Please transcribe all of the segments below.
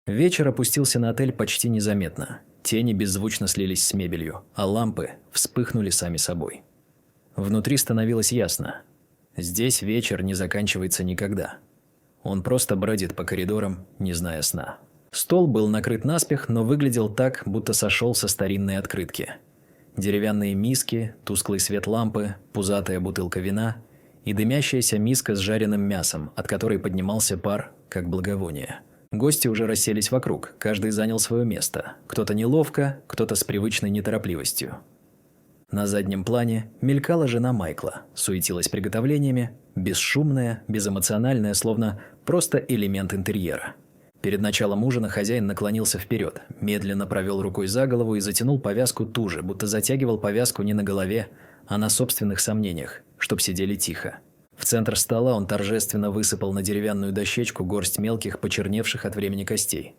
Вечер опустился на отель почти незаметно. Тени беззвучно слились с мебелью, а лампы вспыхнули сами собой. Внутри становилось ясно. Здесь вечер не заканчивается никогда. Он просто бродит по коридорам, не зная сна. Стол был накрыт наспех, но выглядел так, будто сошел со старинной открытки. Деревянные миски, тусклый свет лампы, пузатая бутылка вина и дымящаяся миска с жареным мясом, от которой поднимался пар, как благовоние. Гости уже расселись вокруг, каждый занял свое место. Кто-то неловко, кто-то с привычной неторопливостью. На заднем плане мелькала жена Майкла, суетилась приготовлениями, бесшумная, безэмоциональная, словно просто элемент интерьера. Перед началом ужина хозяин наклонился вперед, медленно провел рукой за голову и затянул повязку туже, будто затягивал повязку не на голове, а на собственных сомнениях, чтоб сидели тихо. В центр стола он торжественно высыпал на деревянную дощечку горсть мелких, почерневших от времени костей.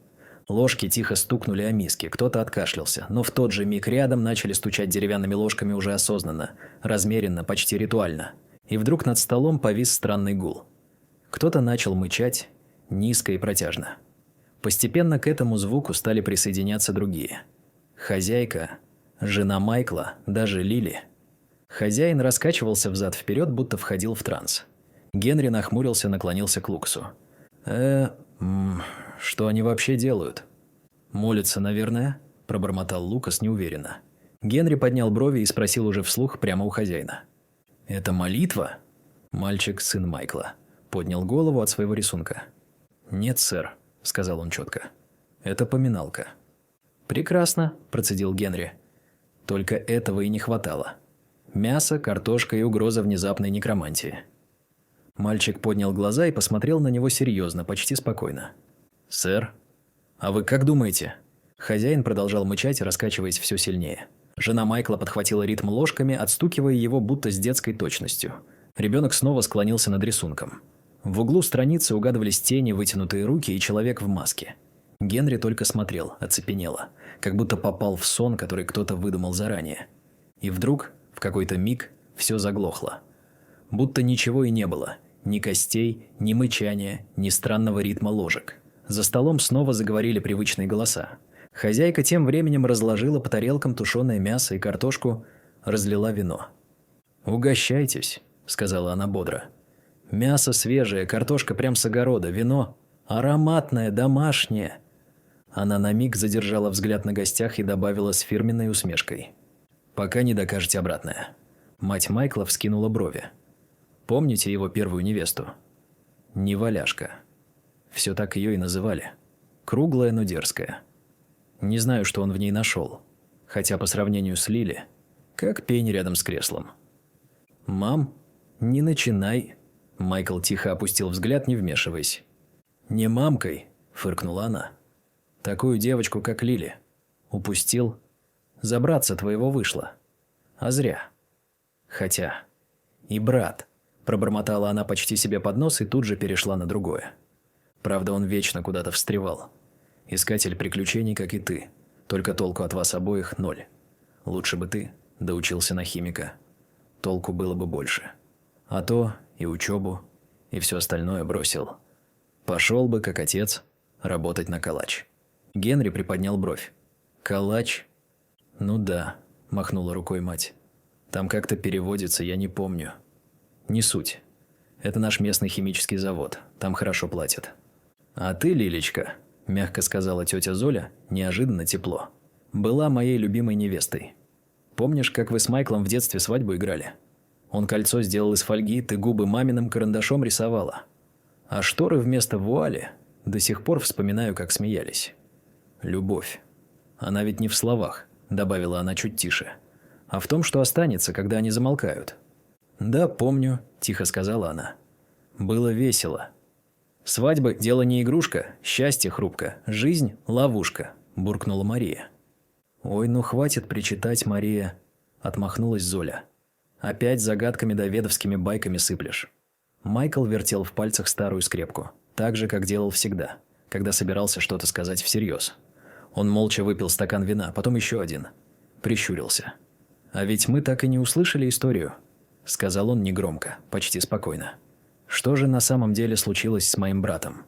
Ложки тихо стукнули о миски, кто-то откашлялся, но в тот же миг рядом начали стучать деревянными ложками уже осознанно, размеренно, почти ритуально. И вдруг над столом повис странный гул. Кто-то начал мычать, низко и протяжно. Постепенно к этому звуку стали присоединяться другие. Хозяйка, жена Майкла, даже Лили. Хозяин раскачивался взад-вперед, будто входил в транс. Генри нахмурился, наклонился к Лукасу. Что они вообще делают?» «Молятся, наверное», – пробормотал Лукас неуверенно. Генри поднял брови и спросил уже вслух прямо у хозяина. «Это молитва?» Мальчик, сын Майкла, поднял голову от своего рисунка. «Нет, сэр», – сказал он четко. «Это поминалка». «Прекрасно», – процедил Генри. «Только этого и не хватало. Мясо, картошка и угроза внезапной некромантии». Мальчик поднял глаза и посмотрел на него серьезно, почти спокойно. «Сэр? А вы как думаете?» Хозяин продолжал мычать, раскачиваясь все сильнее. Жена Майкла подхватила ритм ложками, отстукивая его будто с детской точностью. Ребенок снова склонился над рисунком. В углу страницы угадывались тени, вытянутые руки и человек в маске. Генри только смотрел, оцепенело, как будто попал в сон, который кто-то выдумал заранее. И вдруг, в какой-то миг, все заглохло. Будто ничего и не было. Ни костей, ни мычания, ни странного ритма ложек. За столом снова заговорили привычные голоса. Хозяйка тем временем разложила по тарелкам тушеное мясо и картошку, разлила вино. «Угощайтесь», – сказала она бодро. «Мясо свежее, картошка прям с огорода, вино ароматное, домашнее». Она на миг задержала взгляд на гостях и добавила с фирменной усмешкой. «Пока не докажете обратное». Мать Майкла вскинула брови. «Помните его первую невесту?» «Неваляшка». Все так ее и называли. Круглая, но дерзкая. Не знаю, что он в ней нашел. Хотя по сравнению с Лили, как пень рядом с креслом. «Мам, не начинай». Майкл тихо опустил взгляд, не вмешиваясь. «Не мамкой», – фыркнула она. «Такую девочку, как Лили. Упустил. Забраться твоего вышло. А зря. Хотя. И брат», – пробормотала она почти себе под нос и тут же перешла на другое. «Правда, он вечно куда-то встревал. Искатель приключений, как и ты. Только толку от вас обоих ноль. Лучше бы ты доучился на химика. Толку было бы больше. А то и учебу, и все остальное бросил. Пошел бы, как отец, работать на калач». Генри приподнял бровь. «Калач?» «Ну да», – махнула рукой мать. «Там как-то переводится, я не помню. Не суть. Это наш местный химический завод. Там хорошо платят». «А ты, Лилечка», – мягко сказала тетя Золя, неожиданно тепло, – «была моей любимой невестой. Помнишь, как вы с Майклом в детстве свадьбу играли? Он кольцо сделал из фольги, ты губы маминым карандашом рисовала. А шторы вместо вуали до сих пор вспоминаю, как смеялись. Любовь. Она ведь не в словах», – добавила она чуть тише, – «а в том, что останется, когда они замолкают». «Да, помню», – тихо сказала она. «Было весело». «Свадьба – дело не игрушка, счастье хрупко, жизнь – ловушка», – буркнула Мария. «Ой, ну хватит причитать, Мария», – отмахнулась Золя. «Опять загадками да ведовскими байками сыплешь». Майкл вертел в пальцах старую скрепку, так же, как делал всегда, когда собирался что-то сказать всерьез. Он молча выпил стакан вина, потом еще один. Прищурился. «А ведь мы так и не услышали историю», – сказал он негромко, почти спокойно. «Что же на самом деле случилось с моим братом?»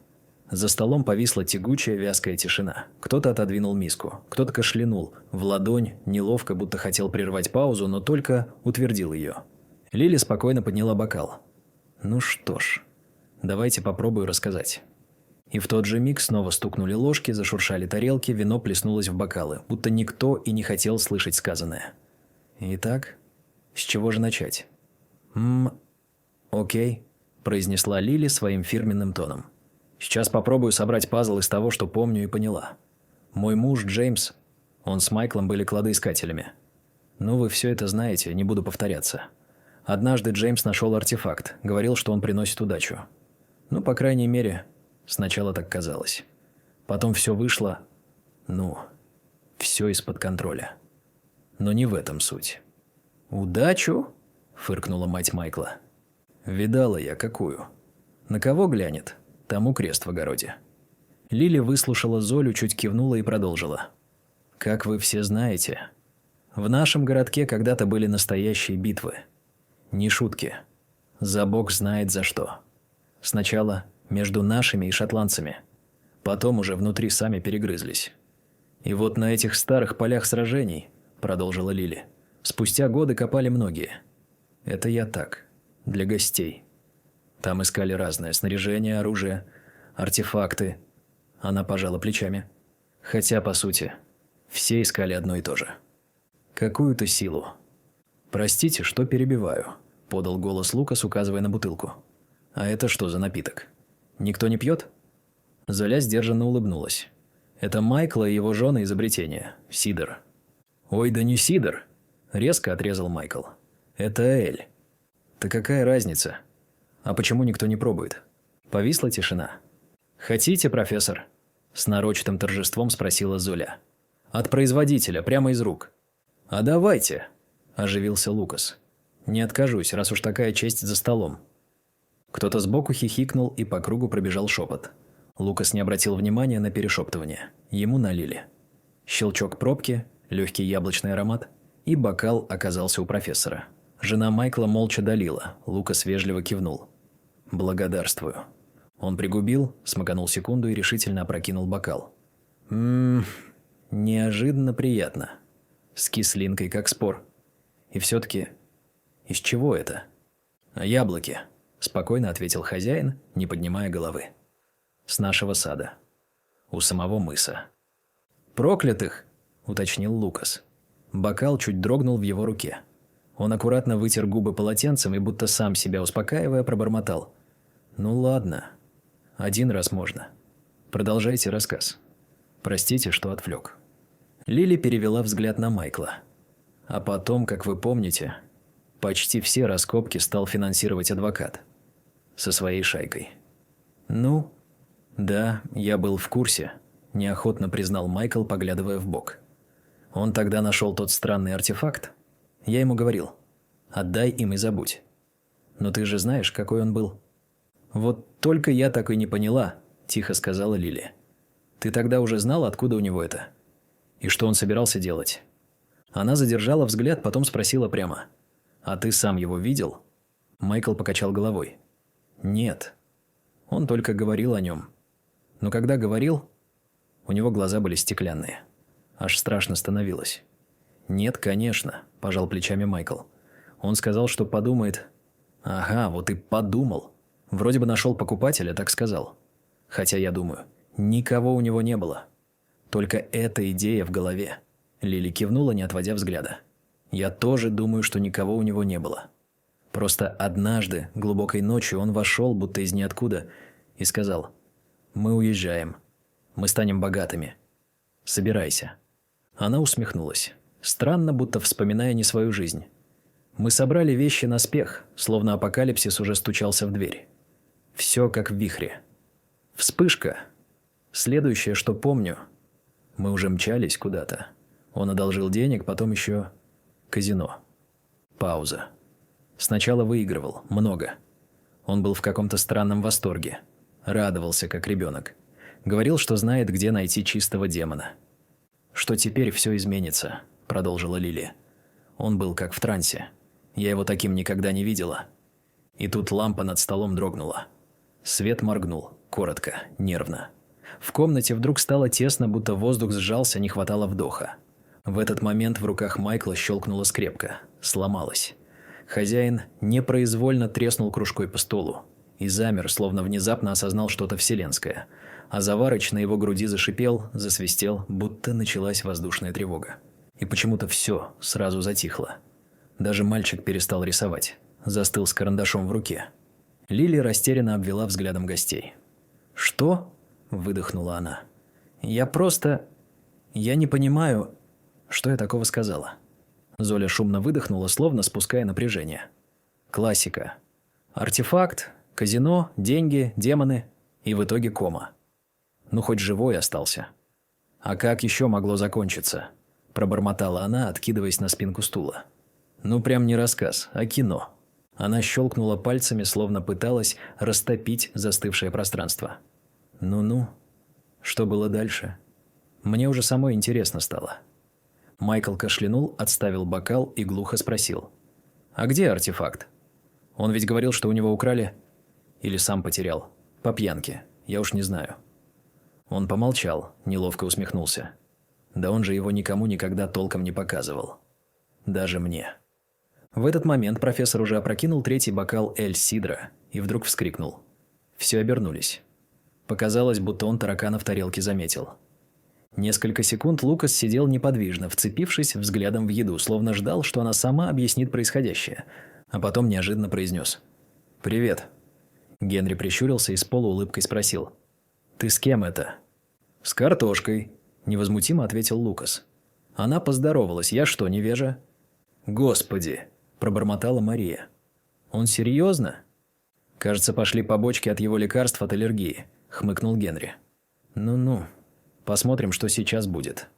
За столом повисла тягучая вязкая тишина. Кто-то отодвинул миску, кто-то кашлянул в ладонь, неловко, будто хотел прервать паузу, но только утвердил ее. Лили спокойно подняла бокал. «Ну что ж, давайте попробую рассказать». И в тот же миг снова стукнули ложки, зашуршали тарелки, вино плеснулось в бокалы, будто никто и не хотел слышать сказанное. «Итак, с чего же начать?» «Окей», – произнесла Лили своим фирменным тоном. «Сейчас попробую собрать пазл из того, что помню и поняла. Мой муж Джеймс, он с Майклом были кладоискателями. Ну, вы все это знаете, не буду повторяться. Однажды Джеймс нашел артефакт, говорил, что он приносит удачу. Ну, по крайней мере, сначала так казалось. Потом все вышло, все из-под контроля. Но не в этом суть». «Удачу?» – фыркнула мать Майкла. «Видала я какую. На кого глянет, тому крест в огороде». Лили выслушала Золю, чуть кивнула и продолжила. «Как вы все знаете, в нашем городке когда-то были настоящие битвы. Не шутки. За бог знает за что. Сначала между нашими и шотландцами. Потом уже внутри сами перегрызлись. И вот на этих старых полях сражений, продолжила Лили, спустя годы копали многие. Это я так, для гостей. Там искали разное снаряжение, оружие, артефакты». Она пожала плечами. Хотя, по сути, все искали одно и то же. Какую-то силу. «Простите, что перебиваю», – подал голос Лукас, указывая на бутылку. «А это что за напиток? Никто не пьет?» Золя сдержанно улыбнулась. «Это Майкла и его жены изобретение. Сидр». «Ой, да не сидр!» – резко отрезал Майкл. «Это эль». «Да какая разница? А почему никто не пробует?» Повисла тишина. «Хотите, профессор?» – с нарочитым торжеством спросила Золя. «От производителя, прямо из рук». «А давайте!» – оживился Лукас. «Не откажусь, раз уж такая честь за столом». Кто-то сбоку хихикнул, и по кругу пробежал шепот. Лукас не обратил внимания на перешептывание. Ему налили. Щелчок пробки, легкий яблочный аромат, и бокал оказался у профессора. Жена Майкла молча долила, Лукас вежливо кивнул. «Благодарствую». Он пригубил, смаканул секунду и решительно опрокинул бокал. Неожиданно приятно. С кислинкой, как спор. И все-таки, из чего это? «Яблоки», – спокойно ответил хозяин, не поднимая головы. «С нашего сада. У самого мыса». «Проклятых!» – уточнил Лукас. Бокал чуть дрогнул в его руке. Он аккуратно вытер губы полотенцем и, будто сам себя успокаивая, пробормотал. «Ну ладно. Один раз можно. Продолжайте рассказ. Простите, что отвлек». Лили перевела взгляд на Майкла. А потом, как вы помните, почти все раскопки стал финансировать адвокат. Со своей шайкой. «Ну, да, я был в курсе», – неохотно признал Майкл, поглядывая вбок. «Он тогда нашел тот странный артефакт. Я ему говорил, отдай им и забудь. Но ты же знаешь, какой он был». «Вот только я так и не поняла», – тихо сказала Лили. «Ты тогда уже знал, откуда у него это? И что он собирался делать?» Она задержала взгляд, потом спросила прямо. «А ты сам его видел?» Майкл покачал головой. «Нет. Он только говорил о нем. Но когда говорил, у него глаза были стеклянные. Аж страшно становилось». «Нет, конечно», – пожал плечами Майкл. «Он сказал, что подумает». «Ага, вот и подумал. Вроде бы нашел покупателя, так сказал. Хотя я думаю, никого у него не было. Только эта идея в голове». Лили кивнула, не отводя взгляда. «Я тоже думаю, что никого у него не было. Просто однажды, глубокой ночью, он вошел, будто из ниоткуда, и сказал: «Мы уезжаем. Мы станем богатыми. Собирайся». Она усмехнулась. Странно, будто вспоминая не свою жизнь. Мы собрали вещи наспех, словно апокалипсис уже стучался в дверь. Все как в вихре. Вспышка. Следующее, что помню, мы уже мчались куда-то. Он одолжил денег, потом еще казино. Пауза. Сначала выигрывал. Много. Он был в каком-то странном восторге. Радовался, как ребенок. Говорил, что знает, где найти чистого демона. «Что теперь все изменится», – продолжила Лили. «Он был как в трансе. Я его таким никогда не видела». И тут лампа над столом дрогнула. Свет моргнул. коротко, нервно. В комнате вдруг стало тесно, будто воздух сжался, не хватало вдоха. В этот момент в руках Майкла щелкнула скрепка. Сломалась. Хозяин непроизвольно треснул кружкой по столу и замер, словно внезапно осознал что-то вселенское. А заварыч на его груди зашипел, засвистел, будто началась воздушная тревога. И почему-то все сразу затихло. Даже мальчик перестал рисовать. Застыл с карандашом в руке. Лили растерянно обвела взглядом гостей. «Что?» – выдохнула она. «Я не понимаю, что я такого сказала». Золя шумно выдохнула, словно спуская напряжение. Классика. Артефакт, казино, деньги, демоны и в итоге кома. Ну, хоть живой остался. «А как еще могло закончиться?» – пробормотала она, откидываясь на спинку стула. «Ну, прям не рассказ, а кино». Она щелкнула пальцами, словно пыталась растопить застывшее пространство. «Ну-ну, что было дальше? Мне уже самой интересно стало». Майкл кашлянул, отставил бокал и глухо спросил. «А где артефакт? Он ведь говорил, что у него украли? Или сам потерял? По пьянке, я уж не знаю». Он помолчал, неловко усмехнулся. Да он же его никому никогда толком не показывал. Даже мне. В этот момент профессор уже опрокинул третий бокал эль-сидра и вдруг вскрикнул. Все обернулись. Показалось, будто он таракана в тарелке заметил. Несколько секунд Лукас сидел неподвижно, вцепившись взглядом в еду, словно ждал, что она сама объяснит происходящее, а потом неожиданно произнес. «Привет». Генри прищурился и с полуулыбкой спросил. «Ты с кем это?» «С картошкой», – невозмутимо ответил Лукас. Она поздоровалась. «Я что, невежа?» «Господи!» – пробормотала Мария. «Он серьезно?» «Кажется, пошли побочки от его лекарств от аллергии», – хмыкнул Генри. «Ну-ну, посмотрим, что сейчас будет».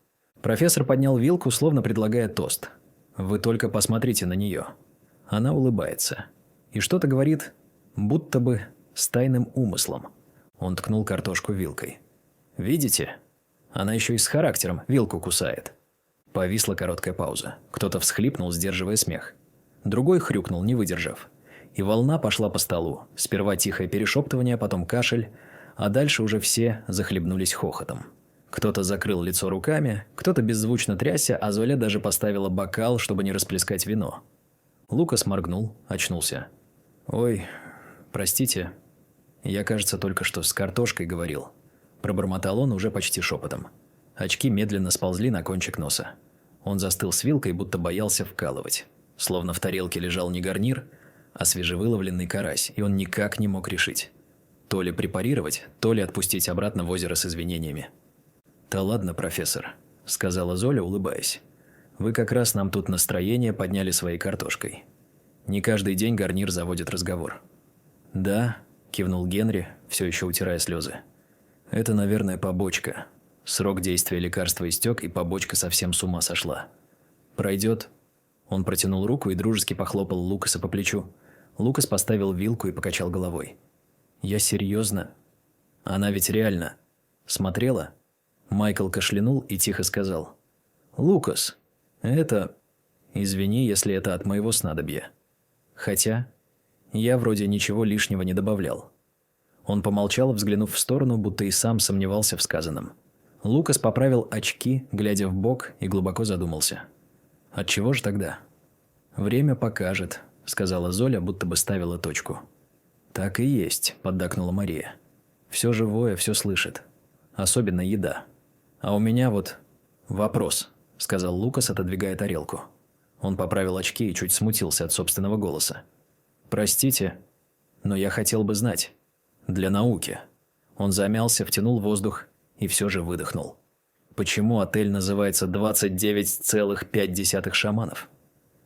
Профессор поднял вилку, словно предлагая тост. «Вы только посмотрите на нее». Она улыбается. И что-то говорит, будто бы с тайным умыслом. Он ткнул картошку вилкой. «Видите? Она еще и с характером вилку кусает». Повисла короткая пауза. Кто-то всхлипнул, сдерживая смех. Другой хрюкнул, не выдержав. И волна пошла по столу. Сперва тихое перешептывание, потом кашель, а дальше уже все захлебнулись хохотом. Кто-то закрыл лицо руками, кто-то беззвучно трясся, а Золя даже поставила бокал, чтобы не расплескать вино. Лукас моргнул, очнулся. «Ой, простите, я, кажется, только что с картошкой говорил». Пробормотал он уже почти шепотом. Очки медленно сползли на кончик носа. Он застыл с вилкой, будто боялся вкалывать. Словно в тарелке лежал не гарнир, а свежевыловленный карась, и он никак не мог решить. То ли препарировать, то ли отпустить обратно в озеро с извинениями. «Да ладно, профессор», – сказала Золя, улыбаясь. «Вы как раз нам тут настроение подняли своей картошкой. Не каждый день гарнир заводит разговор». «Да», – кивнул Генри, все еще утирая слезы. «Это, наверное, побочка. Срок действия лекарства истек, и побочка совсем с ума сошла. Пройдет?» Он протянул руку и дружески похлопал Лукаса по плечу. Лукас поставил вилку и покачал головой. «Я серьезно? Она ведь реально смотрела?» Майкл кашлянул и тихо сказал. «Лукас, это... Извини, если это от моего снадобья. Хотя я вроде ничего лишнего не добавлял». Он помолчал, взглянув в сторону, будто и сам сомневался в сказанном. Лукас поправил очки, глядя в бок, и глубоко задумался. «Отчего же тогда?» «Время покажет», — сказала Золя, будто бы ставила точку. «Так и есть», — поддакнула Мария. «Все живое, все слышит. Особенно еда. А у меня вот вопрос», — сказал Лукас, отодвигая тарелку. Он поправил очки и чуть смутился от собственного голоса. «Простите, но я хотел бы знать. Для науки». Он замялся, втянул воздух и все же выдохнул. «Почему отель называется 29,5 шаманов?»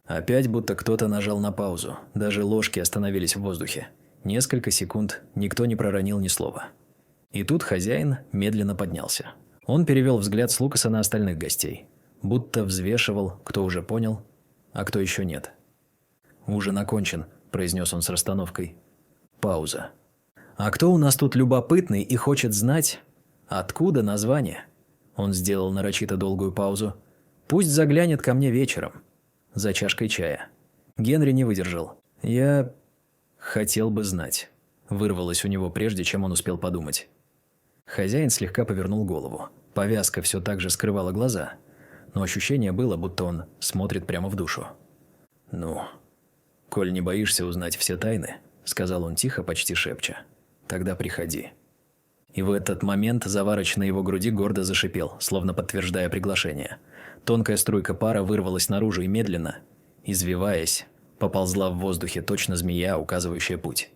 Опять будто кто-то нажал на паузу. Даже ложки остановились в воздухе. Несколько секунд никто не проронил ни слова. И тут хозяин медленно поднялся. Он перевел взгляд с Лукаса на остальных гостей. Будто взвешивал, кто уже понял, а кто еще нет. «Ужин окончен», – произнес он с расстановкой. Пауза. «А кто у нас тут любопытный и хочет знать, откуда название?» Он сделал нарочито долгую паузу. «Пусть заглянет ко мне вечером. За чашкой чая». Генри не выдержал. «Я хотел бы знать». вырвалось у него, прежде чем он успел подумать. Хозяин слегка повернул голову. Повязка все так же скрывала глаза, но ощущение было, будто он смотрит прямо в душу. «Ну, коль не боишься узнать все тайны», — сказал он тихо, почти шепча, — «тогда приходи». И в этот момент заварыч на его груди гордо зашипел, словно подтверждая приглашение. Тонкая струйка пара вырвалась наружу и медленно, извиваясь, поползла в воздухе, точно змея, указывающая путь.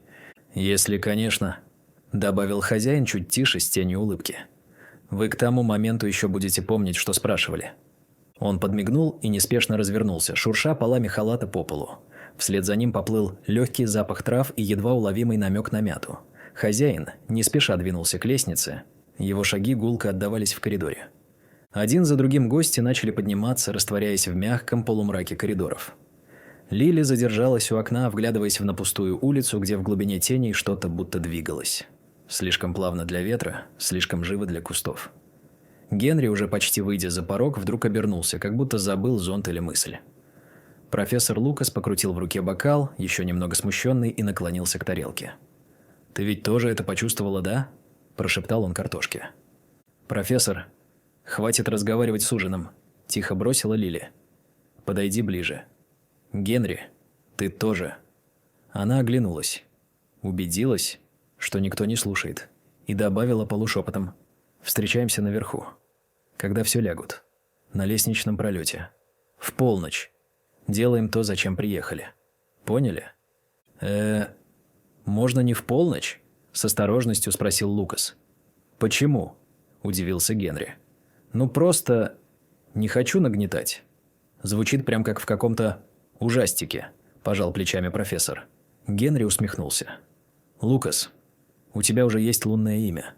«Если, конечно», — добавил хозяин чуть тише, с тенью улыбки, — «вы к тому моменту еще будете помнить, что спрашивали». Он подмигнул и неспешно развернулся, шурша полами халата по полу. Вслед за ним поплыл легкий запах трав и едва уловимый намек на мяту. Хозяин не спеша двинулся к лестнице, его шаги гулко отдавались в коридоре. Один за другим гости начали подниматься, растворяясь в мягком полумраке коридоров. Лили задержалась у окна, вглядываясь на пустую улицу, где в глубине теней что-то будто двигалось. Слишком плавно для ветра, слишком живо для кустов. Генри, уже почти выйдя за порог, вдруг обернулся, как будто забыл зонт или мысль. Профессор Лукас покрутил в руке бокал, еще немного смущенный, и наклонился к тарелке. «Ты ведь тоже это почувствовала, да?» – прошептал он картошке. «Профессор, хватит разговаривать с ужином», – тихо бросила Лили. «Подойди ближе». «Генри, ты тоже». Она оглянулась, убедилась, что никто не слушает, и добавила полушепотом: «Встречаемся наверху, когда все лягут, на лестничном пролете, в полночь. Делаем то, зачем приехали. Поняли?» «Можно не в полночь?» – с осторожностью спросил Лукас. «Почему?» – удивился Генри. «Ну просто не хочу нагнетать. Звучит прям как в каком-то ужастике», – пожал плечами профессор. Генри усмехнулся. «Лукас, у тебя уже есть лунное имя.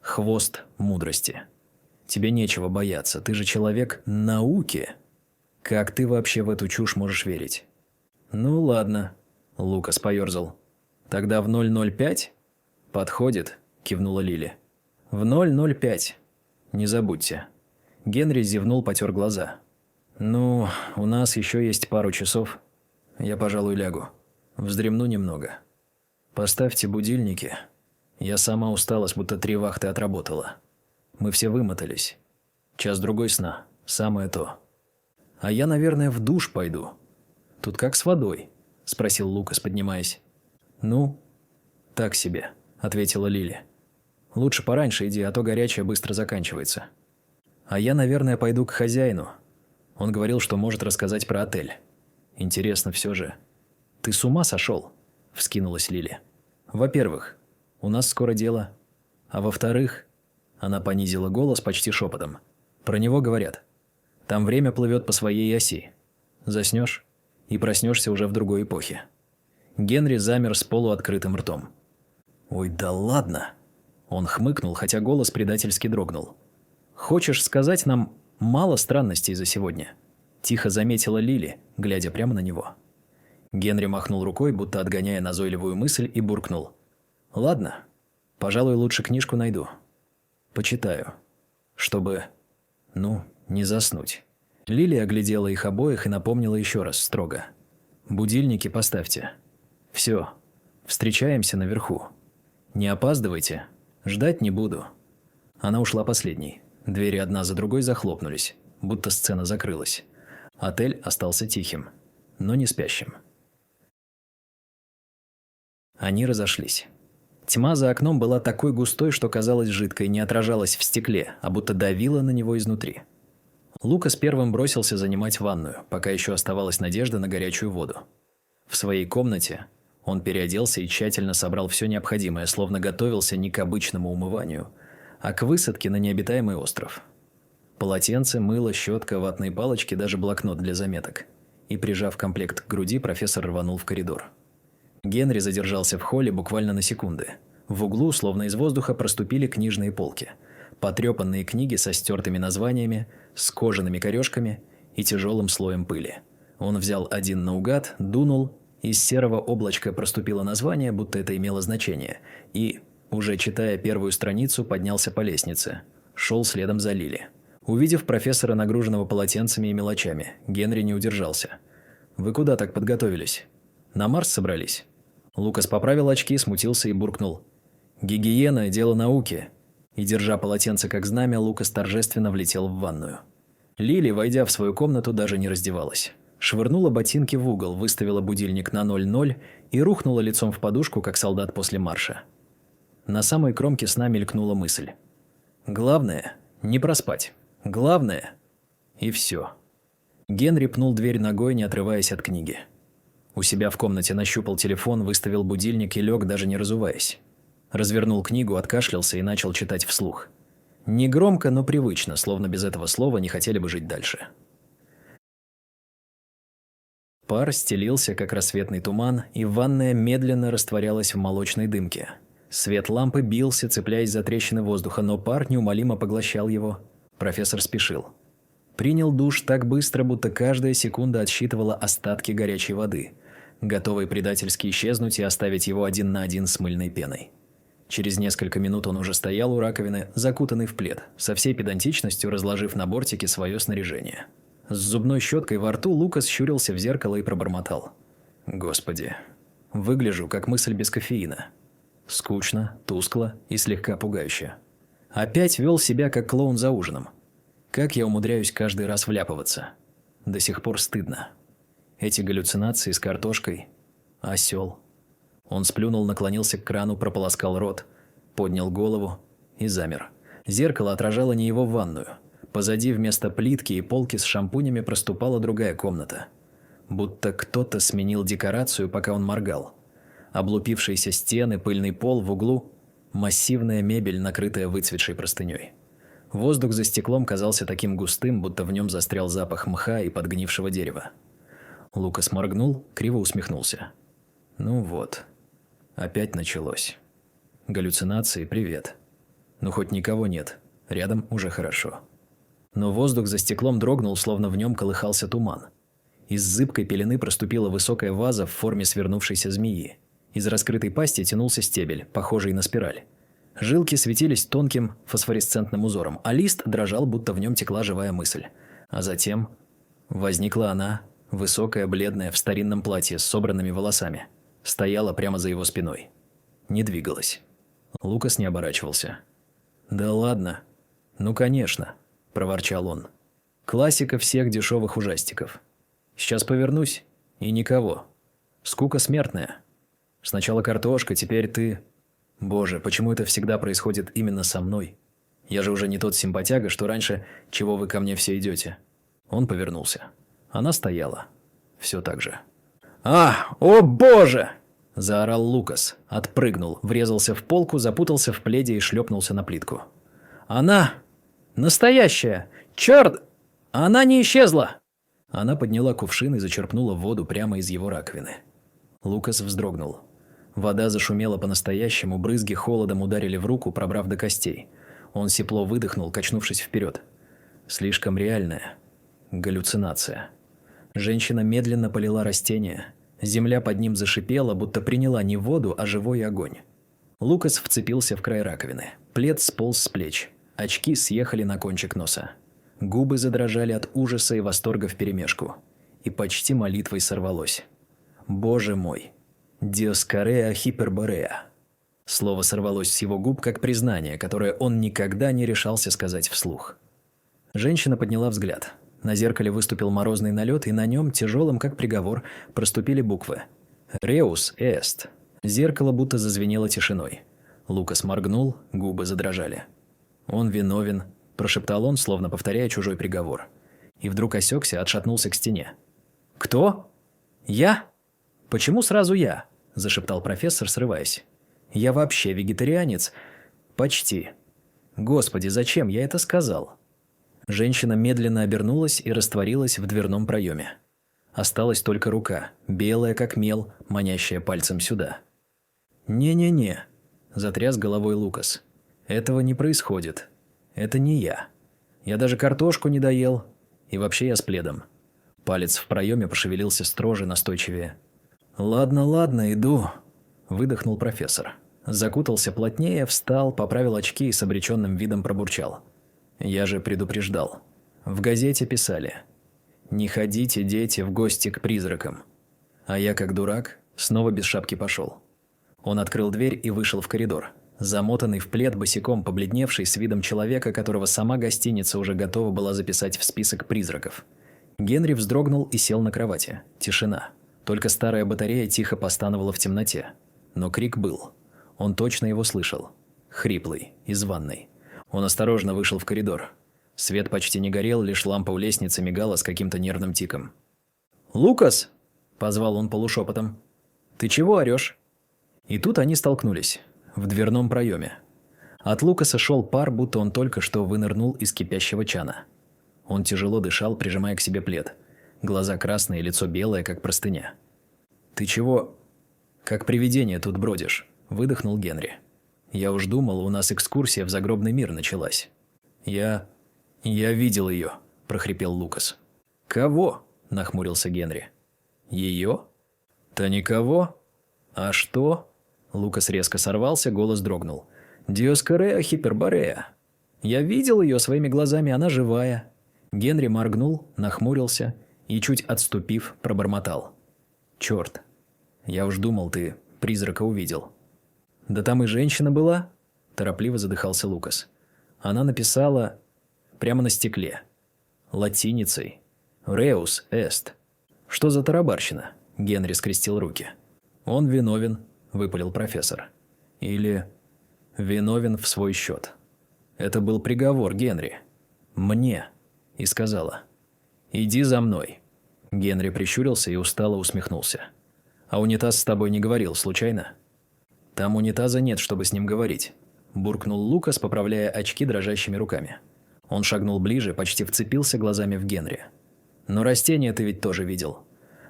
Хвост мудрости. Тебе нечего бояться, ты же человек науки. Как ты вообще в эту чушь можешь верить?» «Ну ладно», – Лукас поерзал. «Тогда в 005?» «Подходит», – кивнула Лили. «В 005. Не забудьте». Генри зевнул, потер глаза. «Ну, у нас еще есть пару часов. Я, пожалуй, лягу. Вздремну немного. Поставьте будильники. Я сама устала, будто 3 вахты отработала. Мы все вымотались. Час-другой сна. Самое то. А я, наверное, в душ пойду. Тут как с водой?» – спросил Лукас, поднимаясь. «Ну, так себе», – ответила Лили. «Лучше пораньше иди, а то горячее быстро заканчивается. А я, наверное, пойду к хозяину. Он говорил, что может рассказать про отель. Интересно все же». «Ты с ума сошел?» – вскинулась Лили. «Во-первых, у нас скоро дело. А во-вторых...» Она понизила голос почти шепотом. «Про него говорят. Там время плывет по своей оси. Заснешь и проснешься уже в другой эпохе». Генри замер с полуоткрытым ртом. «Ой, да ладно!» Он хмыкнул, хотя голос предательски дрогнул. «Хочешь сказать, нам мало странностей за сегодня?» Тихо заметила Лили, глядя прямо на него. Генри махнул рукой, будто отгоняя назойливую мысль, и буркнул. «Ладно, пожалуй, лучше книжку найду. Почитаю. Чтобы, не заснуть». Лили оглядела их обоих и напомнила еще раз строго. «Будильники поставьте. Все, встречаемся наверху. Не опаздывайте, ждать не буду». Она ушла последней. Двери одна за другой захлопнулись, будто сцена закрылась. Отель остался тихим, но не спящим. Они разошлись. Тьма за окном была такой густой, что казалась жидкой, не отражалась в стекле, а будто давила на него изнутри. Лукас первым бросился занимать ванную, пока еще оставалась надежда на горячую воду. В своей комнате он переоделся и тщательно собрал все необходимое, словно готовился не к обычному умыванию, а к высадке на необитаемый остров. Полотенце, мыло, щетка, ватные палочки, даже блокнот для заметок. И, прижав комплект к груди, профессор рванул в коридор. Генри задержался в холле буквально на секунды. В углу, словно из воздуха, проступили книжные полки. Потрепанные книги со стертыми названиями, с кожаными корешками и тяжелым слоем пыли. Он взял один наугад, дунул, из серого облачка проступило название, будто это имело значение, и, уже читая первую страницу, поднялся по лестнице. Шел следом за Лили. Увидев профессора, нагруженного полотенцами и мелочами, Генри не удержался. «Вы куда так подготовились? На Марс собрались?» Лукас поправил очки, смутился и буркнул: «Гигиена – дело науки». И, держа полотенце как знамя, Лукас торжественно влетел в ванную. Лили, войдя в свою комнату, даже не раздевалась. Швырнула ботинки в угол, выставила будильник на 00 и рухнула лицом в подушку, как солдат после марша. На самой кромке сна мелькнула мысль. Главное – не проспать. Главное – и все. Генри пнул дверь ногой, не отрываясь от книги. У себя в комнате нащупал телефон, выставил будильник и лег, даже не разуваясь. Развернул книгу, откашлялся и начал читать вслух. Негромко, но привычно, словно без этого слова не хотели бы жить дальше. Пар стелился, как рассветный туман, и ванная медленно растворялась в молочной дымке. Свет лампы бился, цепляясь за трещины воздуха, но пар неумолимо поглощал его. Профессор спешил. Принял душ так быстро, будто каждая секунда отсчитывала остатки горячей воды, готовый предательски исчезнуть и оставить его один на один с мыльной пеной. Через несколько минут он уже стоял у раковины, закутанный в плед, со всей педантичностью разложив на бортике свое снаряжение. С зубной щеткой во рту Лукас щурился в зеркало и пробормотал: «Господи, выгляжу как мысль без кофеина. Скучно, тускло и слегка пугающе. Опять вел себя как клоун за ужином. Как я умудряюсь каждый раз вляпываться? До сих пор стыдно. Эти галлюцинации с картошкой. Осел». Он сплюнул, наклонился к крану, прополоскал рот, поднял голову и замер. Зеркало отражало не его ванную. Позади вместо плитки и полки с шампунями проступала другая комната. Будто кто-то сменил декорацию, пока он моргал. Облупившиеся стены, пыльный пол в углу, массивная мебель, накрытая выцветшей простыней. Воздух за стеклом казался таким густым, будто в нем застрял запах мха и подгнившего дерева. Лукас моргнул, криво усмехнулся. Ну вот. Опять началось. Галлюцинации, привет. Ну хоть никого нет. Рядом уже хорошо. Но воздух за стеклом дрогнул, словно в нем колыхался туман. Из зыбкой пелены проступила высокая ваза в форме свернувшейся змеи. Из раскрытой пасти тянулся стебель, похожий на спираль. Жилки светились тонким фосфоресцентным узором, а лист дрожал, будто в нем текла живая мысль. А затем возникла она, высокая, бледная, в старинном платье с собранными волосами. Стояла прямо за его спиной. Не двигалась. Лукас не оборачивался. «Да ладно. Ну, конечно», – проворчал он. «Классика всех дешевых ужастиков. Сейчас повернусь, и никого. Скука смертная. Сначала картошка, теперь ты. Боже, почему это всегда происходит именно со мной? Я же уже не тот симпатяга, что раньше, чего вы ко мне все идете». Он повернулся. Она стояла. Все так же. О боже!» – заорал Лукас. Отпрыгнул, врезался в полку, запутался в пледе и шлепнулся на плитку. «Она настоящая! Черт! Она не исчезла!» Она подняла кувшин и зачерпнула воду прямо из его раковины. Лукас вздрогнул. Вода зашумела по-настоящему, брызги холодом ударили в руку, пробрав до костей. Он сипло выдохнул, качнувшись вперед. Слишком реальная. Галлюцинация. Женщина медленно полила растение. Земля под ним зашипела, будто приняла не воду, а живой огонь. Лукас вцепился в край раковины. Плед сполз с плеч. Очки съехали на кончик носа. Губы задрожали от ужаса и восторга вперемешку. И почти молитвой сорвалось. «Боже мой! Диоскореа хипербореа!» Слово сорвалось с его губ как признание, которое он никогда не решался сказать вслух. Женщина подняла взгляд. На зеркале выступил морозный налет, и на нем, тяжелым как приговор, проступили буквы. «Реус эст». Зеркало будто зазвенело тишиной. Лукас моргнул, губы задрожали. «Он виновен», – прошептал он, словно повторяя чужой приговор. И вдруг осекся, отшатнулся к стене. «Кто? Я? Почему сразу я?» – зашептал профессор, срываясь. «Я вообще вегетарианец? Почти. Господи, зачем я это сказал?» Женщина медленно обернулась и растворилась в дверном проеме. Осталась только рука, белая как мел, манящая пальцем сюда. «Не-не-не», – затряс головой Лукас. «Этого не происходит. Это не я. Я даже картошку не доел. И вообще я с пледом». Палец в проеме пошевелился строже, настойчивее. «Ладно, ладно, иду», – выдохнул профессор. Закутался плотнее, встал, поправил очки и с обреченным видом пробурчал. «Я же предупреждал. В газете писали. Не ходите, дети, в гости к призракам». А я, как дурак, снова без шапки пошел. Он открыл дверь и вышел в коридор. Замотанный в плед, босиком, побледневший, с видом человека, которого сама гостиница уже готова была записать в список призраков. Генри вздрогнул и сел на кровати. Тишина. Только старая батарея тихо постановала в темноте. Но крик был. Он точно его слышал. Хриплый, из ванной. Он осторожно вышел в коридор. Свет почти не горел, лишь лампа у лестницы мигала с каким-то нервным тиком. «Лукас!» – позвал он полушепотом. «Ты чего орешь?» И тут они столкнулись. В дверном проеме. От Лукаса шел пар, будто он только что вынырнул из кипящего чана. Он тяжело дышал, прижимая к себе плед. Глаза красные, лицо белое, как простыня. «Ты чего? Как привидение тут бродишь?» – выдохнул Генри. «Я уж думал, у нас экскурсия в загробный мир началась». «Я видел ее», – прохрипел Лукас. «Кого?» – нахмурился Генри. «Ее?» «Да никого. А что?» Лукас резко сорвался, голос дрогнул. «Диоскорея хиперборея. Я видел ее своими глазами, она живая». Генри моргнул, нахмурился и, чуть отступив, пробормотал. «Черт, я уж думал, ты призрака увидел». «Да там и женщина была», – торопливо задыхался Лукас. Она написала прямо на стекле. Латиницей. «Реус эст». «Что за тарабарщина?» – Генри скрестил руки. «Он виновен», – выпалил профессор. «Или виновен в свой счет». «Это был приговор, Генри. Мне». И сказала. «Иди за мной». Генри прищурился и устало усмехнулся. «А унитаз с тобой не говорил, случайно?» «Там унитаза нет, чтобы с ним говорить», – буркнул Лукас, поправляя очки дрожащими руками. Он шагнул ближе, почти вцепился глазами в Генри. «Но растение ты ведь тоже видел.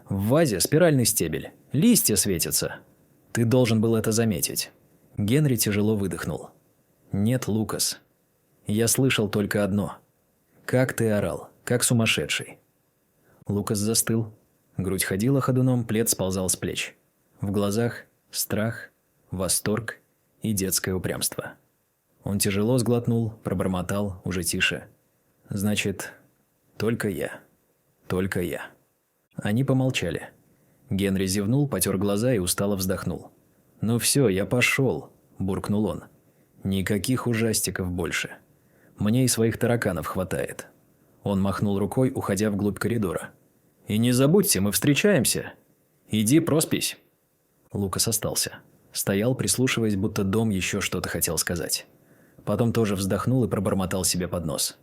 В вазе спиральный стебель, листья светятся. Ты должен был это заметить». Генри тяжело выдохнул. «Нет, Лукас. Я слышал только одно. Как ты орал, как сумасшедший». Лукас застыл. Грудь ходила ходуном, плед сползал с плеч. В глазах страх, восторг и детское упрямство. Он тяжело сглотнул, пробормотал, уже тише. «Значит, только я. Только я». Они помолчали. Генри зевнул, потер глаза и устало вздохнул. «Ну все, я пошел», – буркнул он. «Никаких ужастиков больше. Мне и своих тараканов хватает». Он махнул рукой, уходя вглубь коридора. «И не забудьте, мы встречаемся. Иди проспись». Лукас остался. Стоял, прислушиваясь, будто дом еще что-то хотел сказать. Потом тоже вздохнул и пробормотал себе под нос.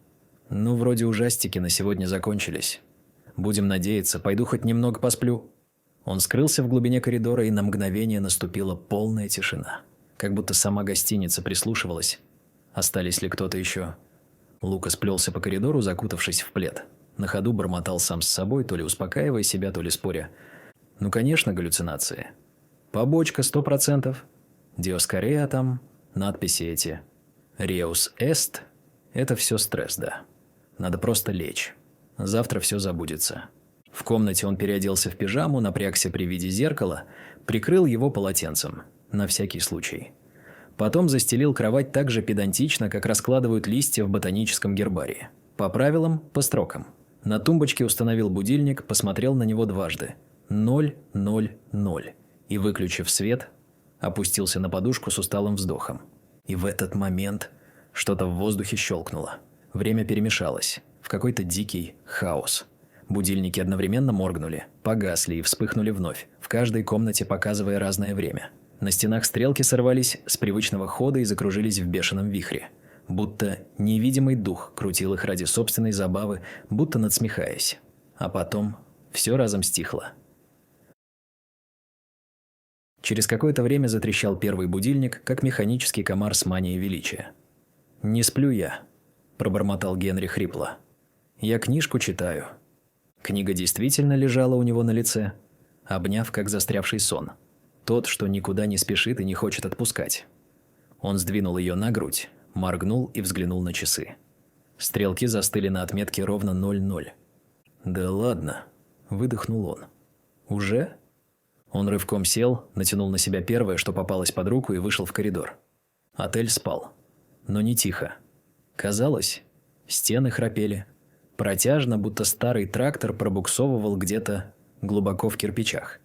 «Ну, вроде ужастики на сегодня закончились. Будем надеяться, пойду хоть немного посплю». Он скрылся в глубине коридора, и на мгновение наступила полная тишина. Как будто сама гостиница прислушивалась. Остались ли кто-то еще? Лукас плелся по коридору, закутавшись в плед. На ходу бормотал сам с собой, то ли успокаивая себя, то ли споря. Ну, конечно, галлюцинации. Побочка 100%. Диоскорея там, надписи эти. Реус эст. Это все стресс, да. Надо просто лечь. Завтра все забудется. В комнате он переоделся в пижаму, напрягся при виде зеркала, прикрыл его полотенцем, на всякий случай. Потом застелил кровать так же педантично, как раскладывают листья в ботаническом гербарии. По правилам, по строкам. На тумбочке установил будильник, посмотрел на него дважды. 0:00. И, выключив свет, опустился на подушку с усталым вздохом. И в этот момент что-то в воздухе щелкнуло. Время перемешалось в какой-то дикий хаос. Будильники одновременно моргнули, погасли и вспыхнули вновь, в каждой комнате показывая разное время. На стенах стрелки сорвались с привычного хода и закружились в бешеном вихре. Будто невидимый дух крутил их ради собственной забавы, будто надсмехаясь. А потом все разом стихло. Через какое-то время затрещал первый будильник, как механический комар с манией величия. «Не сплю я», – пробормотал Генри хрипло. «Я книжку читаю». Книга действительно лежала у него на лице, обняв, как застрявший сон. Тот, что никуда не спешит и не хочет отпускать. Он сдвинул ее на грудь, моргнул и взглянул на часы. Стрелки застыли на отметке ровно 00. «Да ладно», – выдохнул он. «Уже?» Он рывком сел, натянул на себя первое, что попалось под руку, и вышел в коридор. Отель спал. Но не тихо. Казалось, стены храпели. Протяжно, будто старый трактор пробуксовывал где-то глубоко в кирпичах.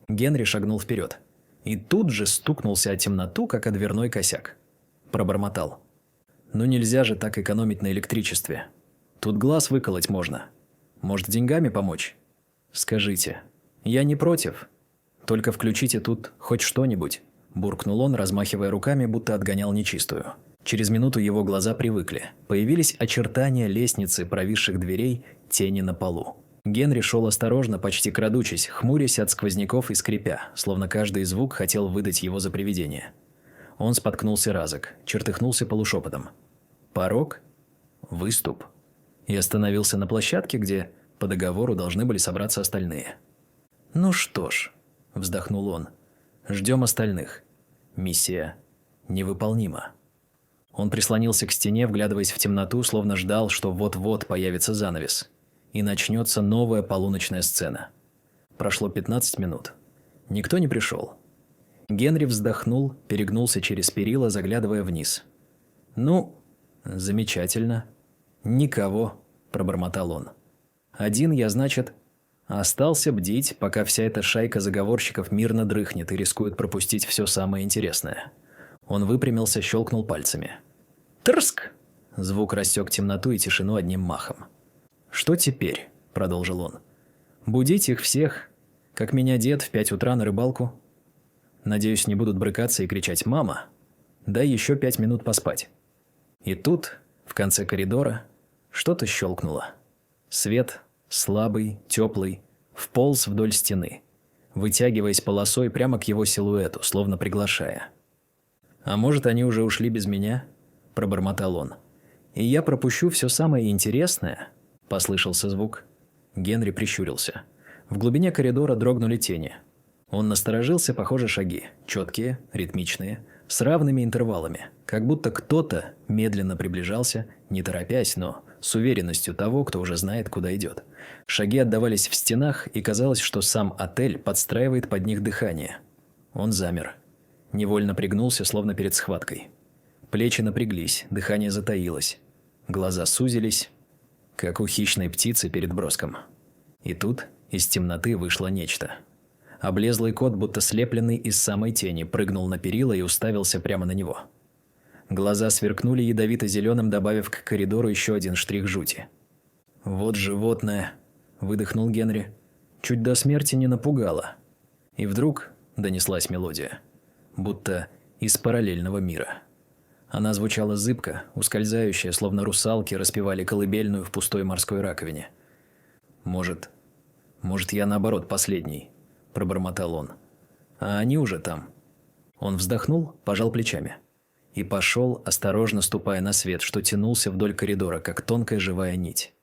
Генри шагнул вперед. И тут же стукнулся о темноту, как о дверной косяк. Пробормотал. «Ну нельзя же так экономить на электричестве. Тут глаз выколоть можно. Может, деньгами помочь? Скажите. Я не против. Только включите тут хоть что-нибудь», – буркнул он, размахивая руками, будто отгонял нечистую. Через минуту его глаза привыкли. Появились очертания лестницы, провисших дверей, тени на полу. Генри шел осторожно, почти крадучись, хмурясь от сквозняков и скрипя, словно каждый звук хотел выдать его за привидение. Он споткнулся разок, чертыхнулся полушепотом. Порог? Выступ? И остановился на площадке, где по договору должны были собраться остальные. «Ну что ж», – вздохнул он, – «ждем остальных. Миссия невыполнима». Он прислонился к стене, вглядываясь в темноту, словно ждал, что вот-вот появится занавес. И начнется новая полуночная сцена. Прошло 15 минут. Никто не пришел. Генри вздохнул, перегнулся через перила, заглядывая вниз. «Ну, замечательно. Никого», – пробормотал он. «Один я, значит, остался бдить, пока вся эта шайка заговорщиков мирно дрыхнет и рискует пропустить все самое интересное». Он выпрямился, щелкнул пальцами. «Трск!» Звук рассек темноту и тишину одним махом. «Что теперь?» – продолжил он. «Будить их всех, как меня дед в 5 утра на рыбалку? Надеюсь, не будут брыкаться и кричать «мама». Дай еще 5 минут поспать». И тут, в конце коридора, что-то щелкнуло. Свет, слабый, теплый, вполз вдоль стены, вытягиваясь полосой прямо к его силуэту, словно приглашая. «А может, они уже ушли без меня?» – пробормотал он. «И я пропущу все самое интересное?» – послышался звук. Генри прищурился. В глубине коридора дрогнули тени. Он насторожился, похоже, шаги, четкие, ритмичные, с равными интервалами, как будто кто-то медленно приближался, не торопясь, но с уверенностью того, кто уже знает, куда идет. Шаги отдавались в стенах, и казалось, что сам отель подстраивает под них дыхание. Он замер. Невольно пригнулся, словно перед схваткой. Плечи напряглись, дыхание затаилось. Глаза сузились, как у хищной птицы перед броском. И тут из темноты вышло нечто. Облезлый кот, будто слепленный из самой тени, прыгнул на перила и уставился прямо на него. Глаза сверкнули ядовито-зеленым, добавив к коридору еще один штрих жути. «Вот животное!» – выдохнул Генри. Чуть до смерти не напугало. И вдруг донеслась мелодия, будто из параллельного мира. Она звучала зыбко, ускользающая, словно русалки распевали колыбельную в пустой морской раковине. «Может, я наоборот последний?» – пробормотал он. «А они уже там». Он вздохнул, пожал плечами. И пошел, осторожно ступая на свет, что тянулся вдоль коридора, как тонкая живая нить.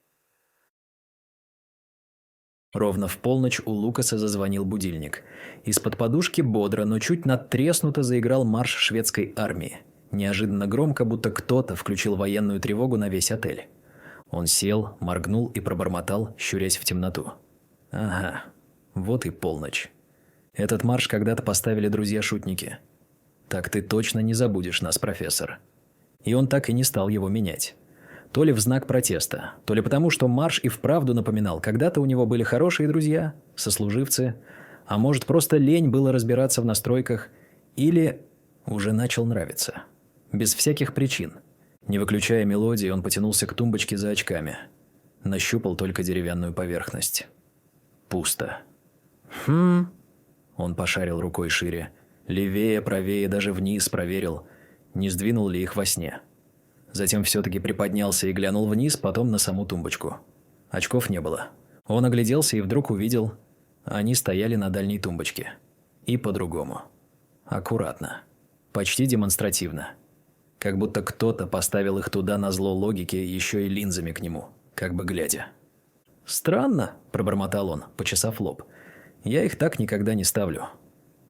Ровно в полночь у Лукаса зазвонил будильник. Из-под подушки бодро, но чуть надтреснуто заиграл марш шведской армии. Неожиданно громко, будто кто-то включил военную тревогу на весь отель. Он сел, моргнул и пробормотал, щурясь в темноту. «Ага, вот и полночь. Этот марш когда-то поставили друзья-шутники. Так ты точно не забудешь нас, профессор». И он так и не стал его менять. То ли в знак протеста, то ли потому, что марш и вправду напоминал, когда-то у него были хорошие друзья, сослуживцы, а может, просто лень было разбираться в настройках, или уже начал нравиться. Без всяких причин. Не выключая мелодии, он потянулся к тумбочке за очками. Нащупал только деревянную поверхность. Пусто. Он пошарил рукой шире. Левее, правее, даже вниз проверил, не сдвинул ли их во сне. Затем все-таки приподнялся и глянул вниз, потом на саму тумбочку. Очков не было. Он огляделся и вдруг увидел, они стояли на дальней тумбочке. И по-другому. Аккуратно. Почти демонстративно. Как будто кто-то поставил их туда назло логике, еще и линзами к нему, как бы глядя. «Странно», – пробормотал он, почесав лоб. «Я их так никогда не ставлю».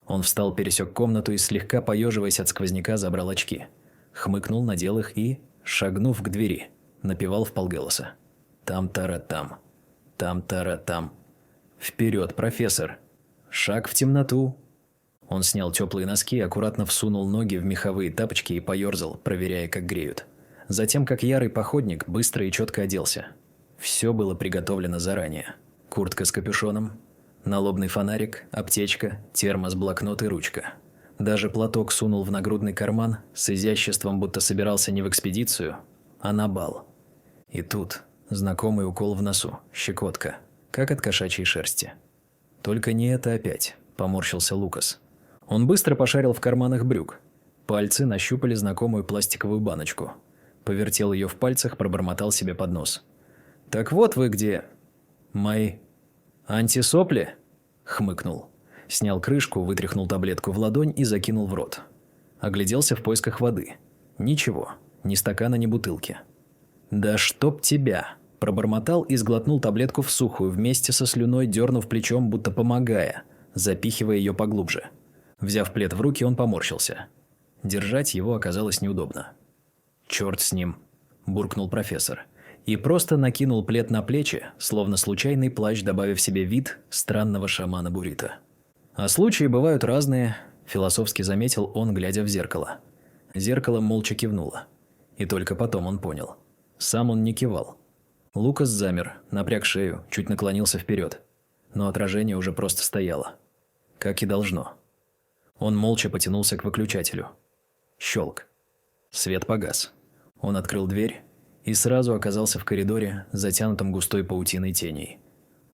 Он встал, пересек комнату и, слегка поеживаясь от сквозняка, забрал очки. Хмыкнул, надел их и, шагнув к двери, напевал вполголоса. «Там-тара-там, там-тара-там. Вперед, профессор! Шаг в темноту!» Он снял теплые носки, аккуратно всунул ноги в меховые тапочки и поерзал, проверяя, как греют. Затем, как ярый походник, быстро и четко оделся. Все было приготовлено заранее. Куртка с капюшоном, налобный фонарик, аптечка, термос, блокнот и ручка. Даже платок сунул в нагрудный карман с изяществом, будто собирался не в экспедицию, а на бал. И тут знакомый укол в носу, щекотка, как от кошачьей шерсти. «Только не это опять», – поморщился Лукас. Он быстро пошарил в карманах брюк. Пальцы нащупали знакомую пластиковую баночку. Повертел ее в пальцах, пробормотал себе под нос. «Так вот вы где...» «Мои... антисопли?» – хмыкнул. Снял крышку, вытряхнул таблетку в ладонь и закинул в рот. Огляделся в поисках воды. Ничего, ни стакана, ни бутылки. «Да чтоб тебя!» – пробормотал и сглотнул таблетку в сухую, вместе со слюной дернув плечом, будто помогая, запихивая ее поглубже. Взяв плед в руки, он поморщился. Держать его оказалось неудобно. «Черт с ним!» – буркнул профессор. И просто накинул плед на плечи, словно случайный плащ, добавив себе вид странного шамана-бурито. «А случаи бывают разные», – философски заметил он, глядя в зеркало. Зеркало молча кивнуло. И только потом он понял. Сам он не кивал. Лукас замер, напряг шею, чуть наклонился вперед. Но отражение уже просто стояло. Как и должно. Он молча потянулся к выключателю. Щелк. Свет погас. Он открыл дверь и сразу оказался в коридоре, затянутом густой паутиной теней.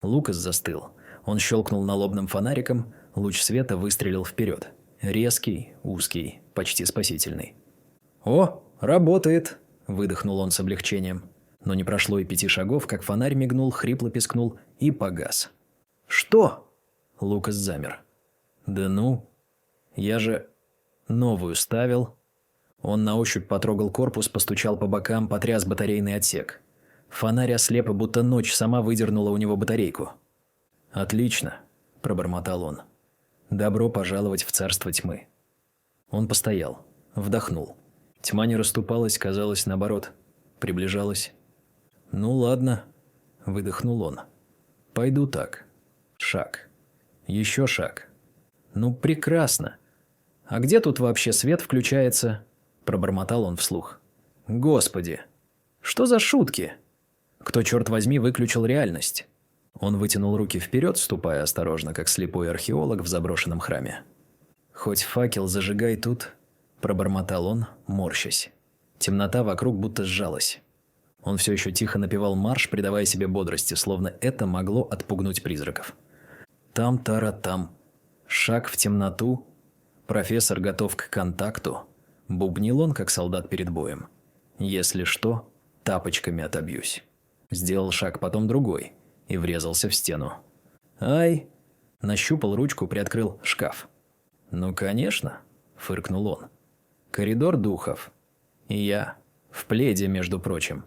Лукас застыл. Он щелкнул налобным фонариком, луч света выстрелил вперед. Резкий, узкий, почти спасительный. «О, работает!» – выдохнул он с облегчением. Но не прошло и 5 шагов, как фонарь мигнул, хрипло пискнул и погас. «Что?» – Лукас замер. «Да ну, я же новую ставил». Он на ощупь потрогал корпус, постучал по бокам, потряс батарейный отсек. Фонарь ослеп, будто ночь сама выдернула у него батарейку. «Отлично», – пробормотал он. «Добро пожаловать в царство тьмы». Он постоял, вдохнул. Тьма не расступалась, казалось, наоборот, приближалась. «Ну ладно», – выдохнул он. «Пойду так. Шаг. Еще шаг. Ну прекрасно. А где тут вообще свет включается?» – пробормотал он вслух. «Господи! Что за шутки? Кто, черт возьми, выключил реальность?» Он вытянул руки вперед, ступая осторожно, как слепой археолог в заброшенном храме. «Хоть факел зажигай тут», – пробормотал он, морщась. Темнота вокруг будто сжалась. Он все еще тихо напевал марш, придавая себе бодрости, словно это могло отпугнуть призраков. Там-тара-там. Шаг в темноту. Профессор готов к контакту. Бубнил он, как солдат перед боем. Если что, тапочками отобьюсь. Сделал шаг, потом другой. И врезался в стену. «Ай!» Нащупал ручку, приоткрыл шкаф. «Ну, конечно!» – фыркнул он. «Коридор духов. И я. В пледе, между прочим».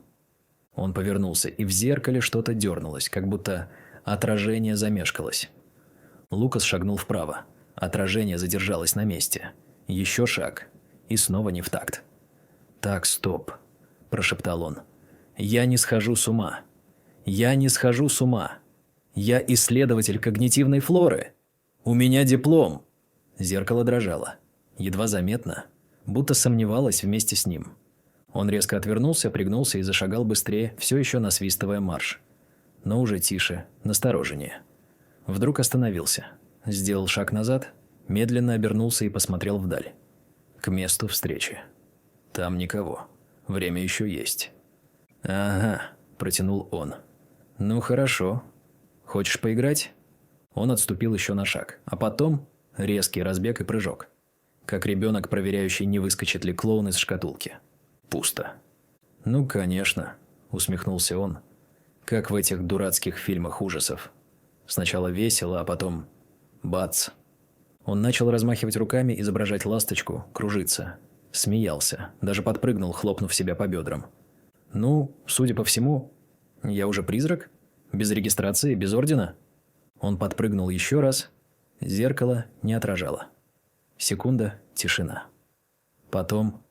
Он повернулся, и в зеркале что-то дернулось, как будто отражение замешкалось. Лукас шагнул вправо. Отражение задержалось на месте. Еще шаг. И снова не в такт. «Так, стоп», – прошептал он. «Я не схожу с ума. Я не схожу с ума. Я исследователь когнитивной флоры. У меня диплом». Зеркало дрожало. Едва заметно, будто сомневалось вместе с ним. Он резко отвернулся, пригнулся и зашагал быстрее, все еще насвистывая марш. Но уже тише, настороженнее. Вдруг остановился. Сделал шаг назад, медленно обернулся и посмотрел вдаль. К месту встречи. Там никого. Время еще есть. «Ага», – протянул он. «Ну хорошо. Хочешь поиграть?» Он отступил еще на шаг, а потом резкий разбег и прыжок. Как ребенок, проверяющий, не выскочит ли клоун из шкатулки. Пусто. «Ну, конечно», – усмехнулся он. «Как в этих дурацких фильмах ужасов. Сначала весело, а потом... бац!» Он начал размахивать руками, изображать ласточку, кружиться. Смеялся, даже подпрыгнул, хлопнув себя по бедрам. «Ну, судя по всему, я уже призрак? Без регистрации, без ордена?» Он подпрыгнул еще раз. Зеркало не отражало. Секунда, тишина. Потом...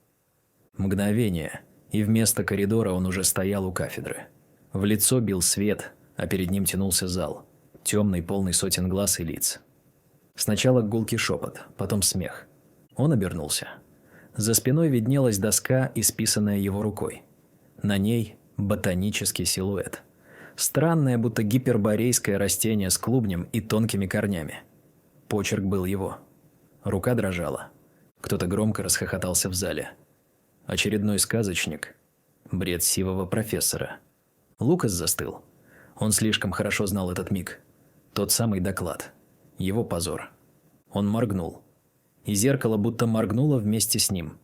мгновение, и вместо коридора он уже стоял у кафедры. В лицо бил свет, а перед ним тянулся зал. Темный, полный сотен глаз и лиц. Сначала гулкий шепот, потом смех. Он обернулся. За спиной виднелась доска, исписанная его рукой. На ней ботанический силуэт. Странное, будто гиперборейское растение с клубнем и тонкими корнями. Почерк был его. Рука дрожала. Кто-то громко расхохотался в зале. Очередной сказочник. Бред сивого профессора. Лукас застыл. Он слишком хорошо знал этот миг. Тот самый доклад. Его позор. Он моргнул. И зеркало будто моргнуло вместе с ним.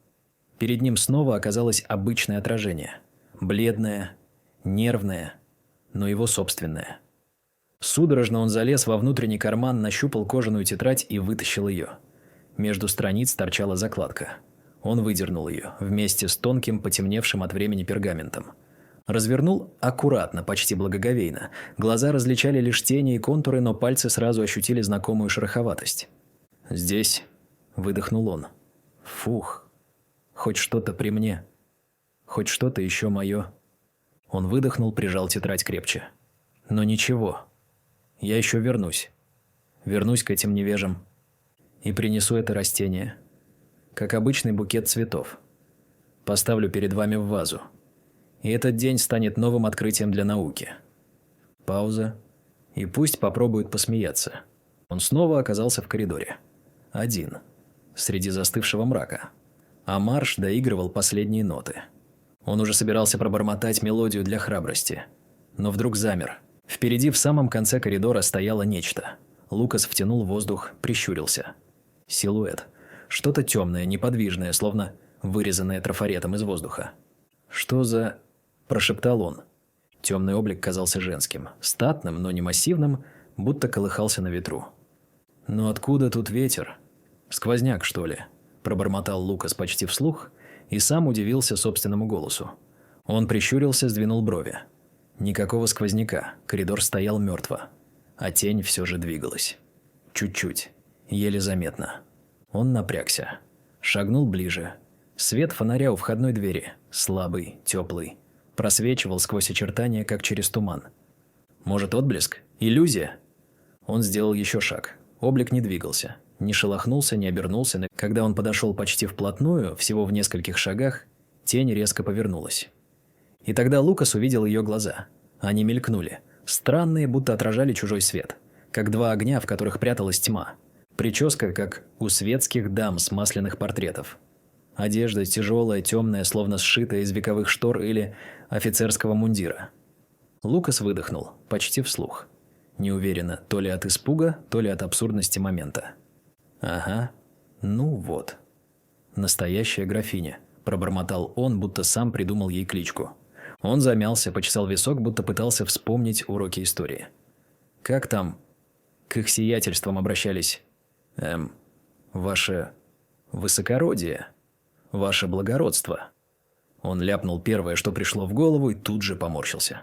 Перед ним снова оказалось обычное отражение. Бледное, нервное, но его собственное. Судорожно он залез во внутренний карман, нащупал кожаную тетрадь и вытащил ее. Между страниц торчала закладка. Он выдернул ее, вместе с тонким, потемневшим от времени пергаментом. Развернул аккуратно, почти благоговейно. Глаза различали лишь тени и контуры, но пальцы сразу ощутили знакомую шероховатость. «Здесь», — выдохнул он. «Фух, хоть что-то при мне. Хоть что-то еще мое». Он выдохнул, прижал тетрадь крепче. «Но ничего. Я еще вернусь. Вернусь к этим невежам. И принесу это растение. Как обычный букет цветов. Поставлю перед вами в вазу. И этот день станет новым открытием для науки». Пауза. И пусть попробует посмеяться. Он снова оказался в коридоре. Один. Среди застывшего мрака. А марш доигрывал последние ноты. Он уже собирался пробормотать мелодию для храбрости. Но вдруг замер. Впереди в самом конце коридора стояло нечто. Лукас втянул воздух, прищурился. Силуэт. Что-то темное, неподвижное, словно вырезанное трафаретом из воздуха. «Что за...» – прошептал он. Темный облик казался женским, статным, но не массивным, будто колыхался на ветру. «Но откуда тут ветер? Сквозняк, что ли?» – пробормотал Лукас почти вслух и сам удивился собственному голосу. Он прищурился, сдвинул брови. Никакого сквозняка, коридор стоял мертво, а тень все же двигалась. Чуть-чуть, еле заметно. Он напрягся, шагнул ближе. Свет фонаря у входной двери, слабый, теплый, просвечивал сквозь очертания, как через туман. Может, отблеск? Иллюзия? Он сделал еще шаг. Облик не двигался, не шелохнулся, не обернулся. Когда он подошел почти вплотную, всего в нескольких шагах, тень резко повернулась. И тогда Лукас увидел ее глаза. Они мелькнули, странные, будто отражали чужой свет, как два огня, в которых пряталась тьма. Прическа, как у светских дам с масляных портретов. Одежда тяжелая, темная, словно сшитая из вековых штор или офицерского мундира. Лукас выдохнул, почти вслух. Неуверенно, то ли от испуга, то ли от абсурдности момента. «Ага, ну вот. Настоящая графиня», – пробормотал он, будто сам придумал ей кличку. Он замялся, почесал висок, будто пытался вспомнить уроки истории. «Как там к их сиятельствам обращались? Ваше высокородие, ваше благородство». Он ляпнул первое, что пришло в голову, и тут же поморщился.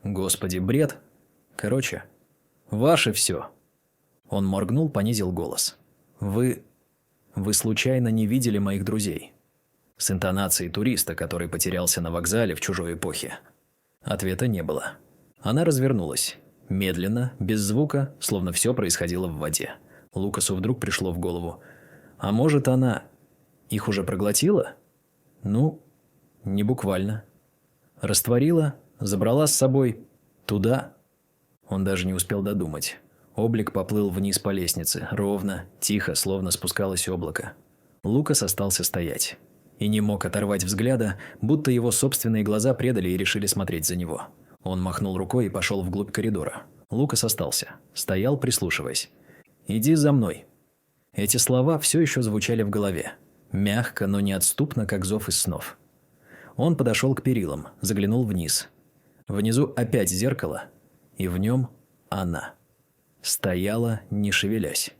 «Господи, бред. Короче, ваше все». Он моргнул, понизил голос. Вы случайно не видели моих друзей?» С интонацией туриста, который потерялся на вокзале в чужой эпохе. Ответа не было. Она развернулась. Медленно, без звука, словно все происходило в воде. Лукасу вдруг пришло в голову. А может, она их уже проглотила? Ну, не буквально. Растворила, забрала с собой туда. Он даже не успел додумать. Облик поплыл вниз по лестнице, ровно, тихо, словно спускалось облако. Лукас остался стоять. И не мог оторвать взгляда, будто его собственные глаза предали и решили смотреть за него. Он махнул рукой и пошел вглубь коридора. Лукас остался. Стоял, прислушиваясь. «Иди за мной». Эти слова все еще звучали в голове. Мягко, но неотступно, как зов из снов. Он подошел к перилам, заглянул вниз. Внизу опять зеркало, и в нем она. Стояла, не шевелясь.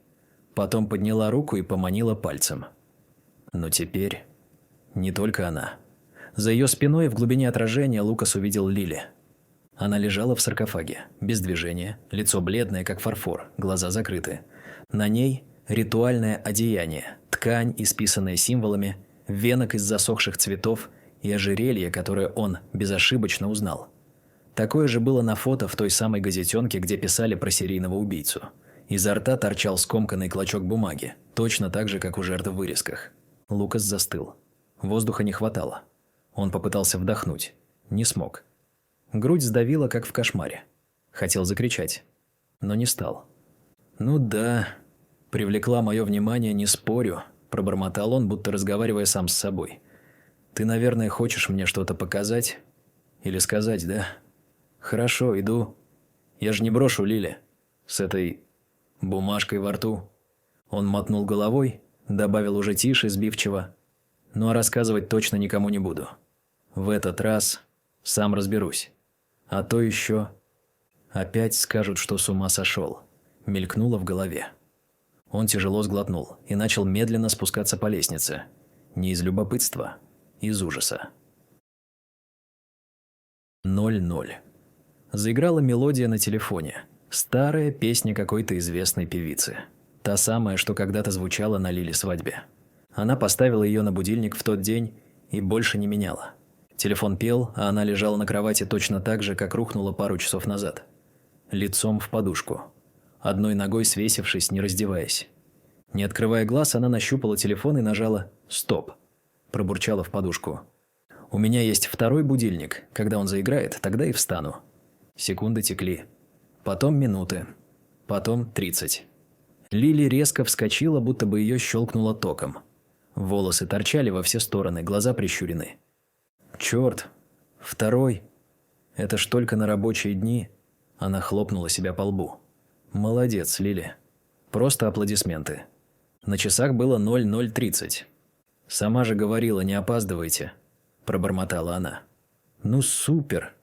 Потом подняла руку и поманила пальцем. Но теперь не только она. За ее спиной в глубине отражения Лукас увидел Лили. Она лежала в саркофаге, без движения, лицо бледное, как фарфор, глаза закрыты. На ней ритуальное одеяние, ткань, исписанная символами, венок из засохших цветов и ожерелье, которое он безошибочно узнал. Такое же было на фото в той самой газетенке, где писали про серийного убийцу. Изо рта торчал скомканный клочок бумаги, точно так же, как у жертв в вырезках. Лукас застыл. Воздуха не хватало. Он попытался вдохнуть. Не смог. Грудь сдавила, как в кошмаре. Хотел закричать, но не стал. «Ну да», – Привлекла мое внимание, не спорю, пробормотал он, будто разговаривая сам с собой. Ты, наверное, хочешь мне что-то показать? Или сказать, да? Хорошо, иду. Я же не брошу Лили. С этой бумажкой во рту. Он мотнул головой, добавил уже тише, сбивчиво. Ну а рассказывать точно никому не буду. В этот раз сам разберусь. А то еще... Опять скажут, что с ума сошел. Мелькнуло в голове. Он тяжело сглотнул и начал медленно спускаться по лестнице. Не из любопытства, из ужаса. 00. Заиграла мелодия на телефоне. Старая песня какой-то известной певицы. Та самая, что когда-то звучала на Лили свадьбе. Она поставила ее на будильник в тот день и больше не меняла. Телефон пел, а она лежала на кровати точно так же, как рухнула пару часов назад. Лицом в подушку. Одной ногой свесившись, не раздеваясь. Не открывая глаз, она нащупала телефон и нажала «Стоп». Пробурчала в подушку. «У меня есть второй будильник. Когда он заиграет, тогда и встану». Секунды текли. Потом минуты. Потом 30. Лили резко вскочила, будто бы ее щелкнуло током. Волосы торчали во все стороны, глаза прищурены. «Черт! Второй! Это ж только на рабочие дни!» Она хлопнула себя по лбу. «Молодец, Лили. Просто аплодисменты». На часах было 00:30. «Сама же говорила, не опаздывайте», – пробормотала она. «Ну супер!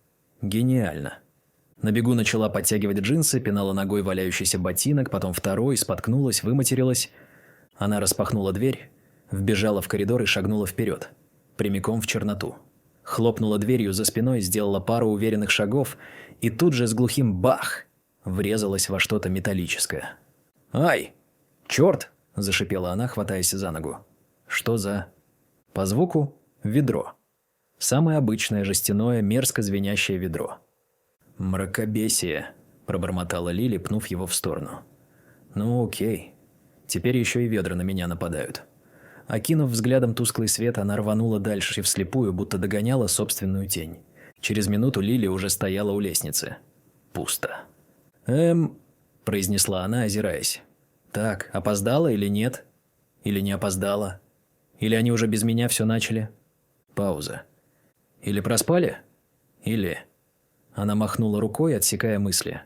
Гениально!» На бегу начала подтягивать джинсы, пинала ногой валяющийся ботинок, потом второй, споткнулась, выматерилась. Она распахнула дверь, вбежала в коридор и шагнула вперед, прямиком в черноту. Хлопнула дверью за спиной, сделала пару уверенных шагов и тут же с глухим «бах» врезалась во что-то металлическое. «Ай! Черт!» – зашипела она, хватаясь за ногу. «Что за...» По звуку – ведро. Самое обычное жестяное, мерзко звенящее ведро. «Мракобесие», – пробормотала Лили, пнув его в сторону. «Ну окей. Теперь еще и ведра на меня нападают». Окинув взглядом тусклый свет, она рванула дальше вслепую, будто догоняла собственную тень. Через минуту Лили уже стояла у лестницы. Пусто. Произнесла она, озираясь. «Так, опоздала или нет? Или не опоздала? Или они уже без меня все начали?» Пауза. «Или проспали? Или...» Она махнула рукой, отсекая мысли.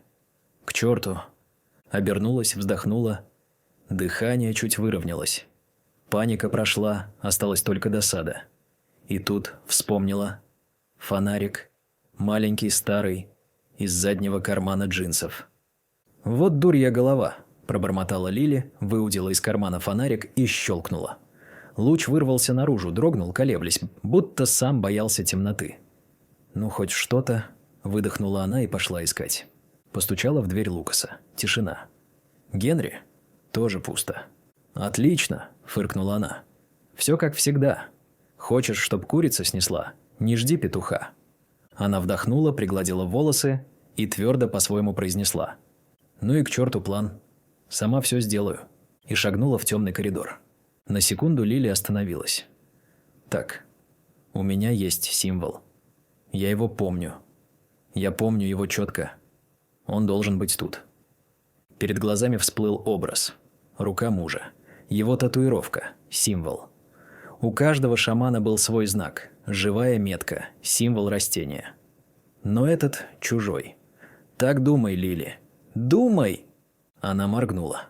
«К черту!» Обернулась, вздохнула. Дыхание чуть выровнялось. Паника прошла, осталась только досада. И тут вспомнила. Фонарик. Маленький, старый. Из заднего кармана джинсов. «Вот дурья голова», – пробормотала Лили, выудила из кармана фонарик и щелкнула. Луч вырвался наружу, дрогнул, колеблясь, будто сам боялся темноты. «Ну, хоть что-то», – выдохнула она и пошла искать. Постучала в дверь Лукаса. Тишина. «Генри?» Тоже пусто. «Отлично», – фыркнула она. «Все как всегда. Хочешь, чтоб курица снесла? Не жди петуха». Она вдохнула, пригладила волосы и твердо по-своему произнесла. «Ну и к черту план. Сама все сделаю». И шагнула в темный коридор. На секунду Лили остановилась. «Так, у меня есть символ. Я его помню. Я помню его четко. Он должен быть тут». Перед глазами всплыл образ. Рука мужа. Его татуировка. Символ. У каждого шамана был свой знак. Живая метка. Символ растения. Но этот чужой. «Так думай, Лили. Думай!» Она моргнула.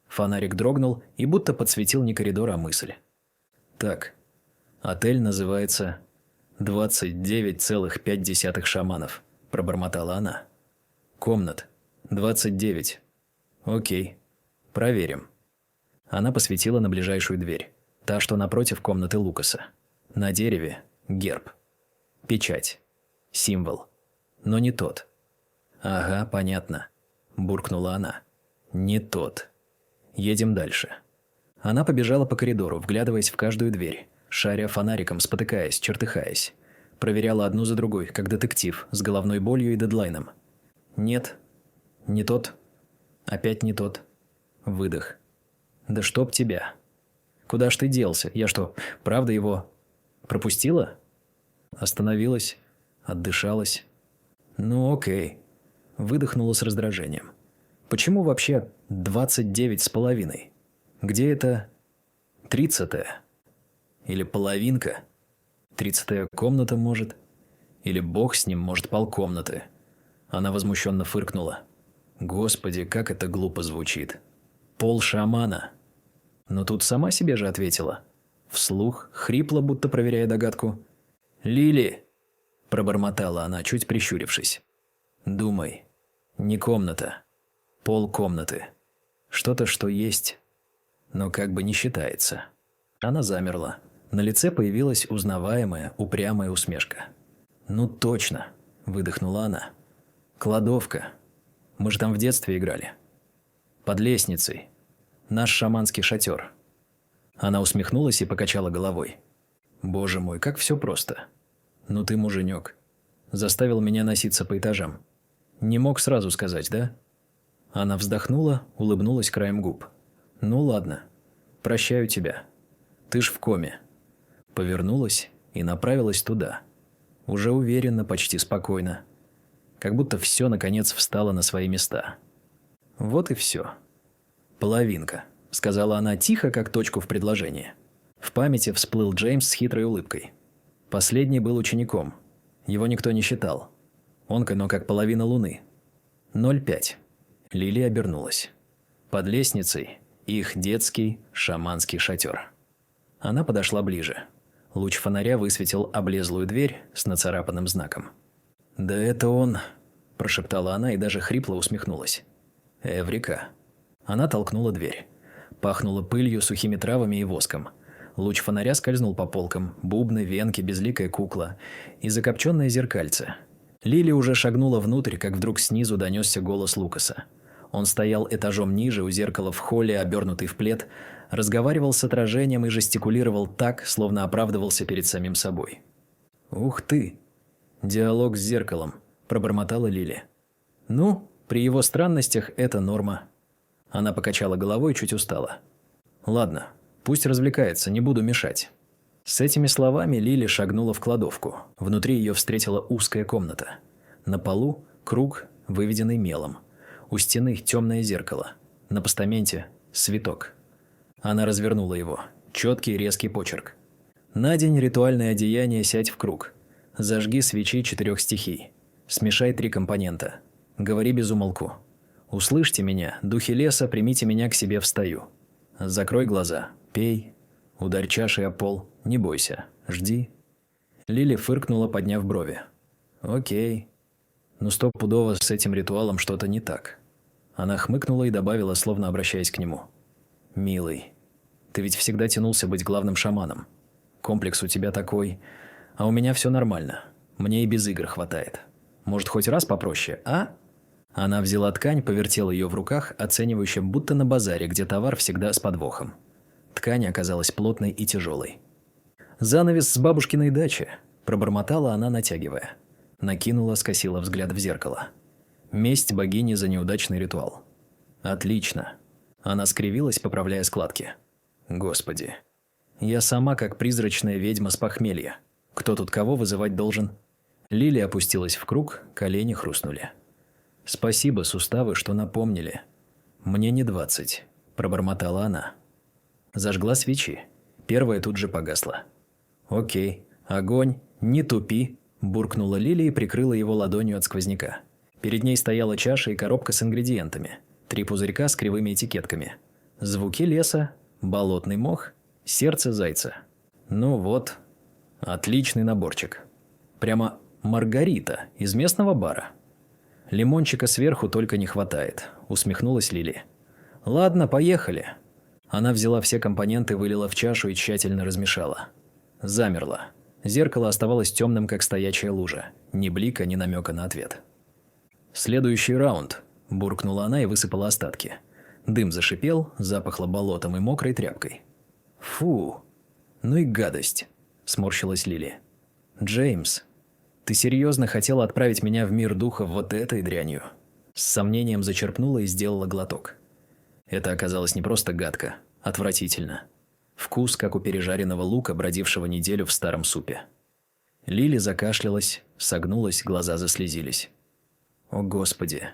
Фонарик дрогнул и будто подсветил не коридор, а мысль. «Так, отель называется 29,5 шаманов», – пробормотала она. «Комнат 29. Окей, проверим». Она посветила на ближайшую дверь. Та, что напротив комнаты Лукаса. На дереве герб. Печать. Символ. Но не тот. «Ага, понятно», – буркнула она. «Не тот. Едем дальше». Она побежала по коридору, вглядываясь в каждую дверь, шаря фонариком, спотыкаясь, чертыхаясь. Проверяла одну за другой, как детектив, с головной болью и дедлайном. «Нет. Не тот. Опять не тот». Выдох. «Да чтоб тебя. Куда ж ты делся? Я что, правда его пропустила?» Остановилась, отдышалась. «Ну окей». Выдохнула с раздражением. «Почему вообще 29,5? Где это 30-я? Или половинка? 30-я комната, может? Или бог с ним, может, полкомнаты? Она возмущенно фыркнула. Господи, как это глупо звучит. Пол шамана. Но тут сама себе же ответила. Вслух, хрипло, будто проверяя догадку. «Лили!» – пробормотала она, чуть прищурившись. «Думай. Не комната. Пол комнаты. Что-то, что есть, но как бы не считается». Она замерла. На лице появилась узнаваемая, упрямая усмешка. «Ну точно!» – выдохнула она. «Кладовка. Мы же там в детстве играли. Под лестницей. Наш шаманский шатер». Она усмехнулась и покачала головой. «Боже мой, как все просто. Ну ты муженек. Заставил меня носиться по этажам. Не мог сразу сказать, да?» Она вздохнула, улыбнулась краем губ. «Ну ладно. Прощаю тебя. Ты ж в коме». Повернулась и направилась туда. Уже уверенно, почти спокойно. Как будто все, наконец, встало на свои места. Вот и все. «Половинка», — сказала она тихо, как точку в предложении. В памяти всплыл Джеймс с хитрой улыбкой. Последний был учеником. Его никто не считал. Он-ка, но как половина луны. 0,5. Лили обернулась. Под лестницей их детский шаманский шатер. Она подошла ближе. Луч фонаря высветил облезлую дверь с нацарапанным знаком. «Да это он», – прошептала она и даже хрипло усмехнулась. «Эврика». Она толкнула дверь. Пахнуло пылью, сухими травами и воском. Луч фонаря скользнул по полкам, бубны, венки, безликая кукла и закопченное зеркальце. Лили уже шагнула внутрь, как вдруг снизу донесся голос Лукаса. Он стоял этажом ниже, у зеркала в холле, обернутый в плед, разговаривал с отражением и жестикулировал так, словно оправдывался перед самим собой. «Ух ты! Диалог с зеркалом», – пробормотала Лили. «Ну, при его странностях это норма». Она покачала головой, чуть устала. «Ладно, пусть развлекается, не буду мешать». С этими словами Лили шагнула в кладовку. Внутри ее встретила узкая комната. На полу круг, выведенный мелом. У стены темное зеркало. На постаменте свиток. Она развернула его. Четкий резкий почерк. «Надень ритуальное одеяние, сядь в круг. Зажги свечи 4 стихий. Смешай 3 компонента. Говори без умолку. Услышьте меня, духи леса, примите меня к себе, встаю. Закрой глаза, пей. Ударь чашей о пол, не бойся, жди». Лили фыркнула, подняв брови. «Окей. Но стопудово с этим ритуалом что-то не так». Она хмыкнула и добавила, словно обращаясь к нему. «Милый, ты ведь всегда тянулся быть главным шаманом. Комплекс у тебя такой, а у меня все нормально. Мне и без игр хватает. Может, хоть раз попроще, а?» Она взяла ткань, повертела ее в руках, оценивающе, будто на базаре, где товар всегда с подвохом. Ткань оказалась плотной и тяжелой. «Занавес с бабушкиной дачи», – пробормотала она, натягивая. Накинула, скосила взгляд в зеркало. Месть богини за неудачный ритуал. «Отлично». Она скривилась, поправляя складки. «Господи. Я сама как призрачная ведьма с похмелья. Кто тут кого вызывать должен?» Лили опустилась в круг, колени хрустнули. «Спасибо, суставы, что напомнили. Мне не 20», – пробормотала она. Зажгла свечи. Первая тут же погасла. «Окей. Огонь. Не тупи», – буркнула Лили и прикрыла его ладонью от сквозняка. Перед ней стояла чаша и коробка с ингредиентами. 3 пузырька с кривыми этикетками. Звуки леса, болотный мох, сердце зайца. Ну вот, отличный наборчик. Прямо Маргарита из местного бара. «Лимончика сверху только не хватает», – усмехнулась Лили. «Ладно, поехали». Она взяла все компоненты, вылила в чашу и тщательно размешала. Замерла. Зеркало оставалось темным, как стоячая лужа. Ни блика, ни намека на ответ. «Следующий раунд», – буркнула она и высыпала остатки. Дым зашипел, запахло болотом и мокрой тряпкой. «Фу, ну и гадость», – сморщилась Лили. «Джеймс, ты серьезно хотела отправить меня в мир духов вот этой дрянью?» С сомнением зачерпнула и сделала глоток. Это оказалось не просто гадко, отвратительно. Вкус, как у пережаренного лука, бродившего неделю в старом супе. Лили закашлялась, согнулась, глаза заслезились. «О, Господи!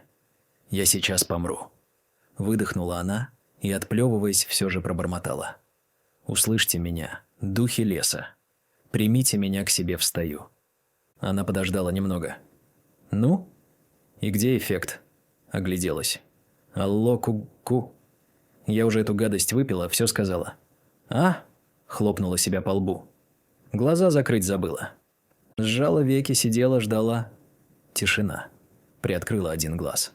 Я сейчас помру!» Выдохнула она и, отплевываясь, все же пробормотала. «Услышьте меня, духи леса. Примите меня к себе в стаю». Она подождала немного. «Ну? И где эффект?» Огляделась. «Алло, ку-ку». Я уже эту гадость выпила, все сказала. «А?» – хлопнула себя по лбу. Глаза закрыть забыла. Сжала веки, сидела, ждала. Тишина. Приоткрыла один глаз.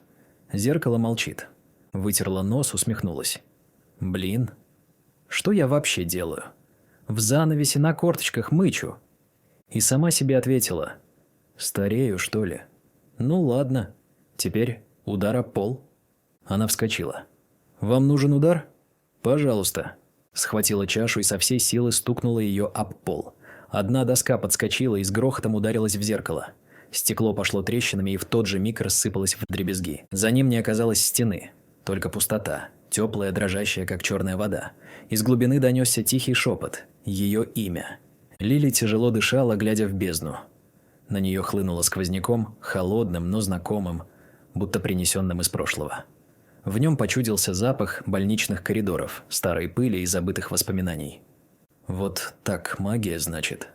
Зеркало молчит. Вытерла нос, усмехнулась. «Блин, что я вообще делаю? В занавесе на корточках мычу». И сама себе ответила. «Старею, что ли? Ну ладно. Теперь удар об пол». Она вскочила. «Вам нужен удар? Пожалуйста». Схватила чашу и со всей силы стукнула ее об пол. Одна доска подскочила и с грохотом ударилась в зеркало. Стекло пошло трещинами и в тот же миг рассыпалось в дребезги. За ним не оказалось стены, только пустота, теплая, дрожащая, как черная вода. Из глубины донесся тихий шепот. Ее имя. Лили тяжело дышала, глядя в бездну. На нее хлынуло сквозняком, холодным, но знакомым, будто принесенным из прошлого. В нем почудился запах больничных коридоров, старой пыли и забытых воспоминаний. Вот так магия, значит.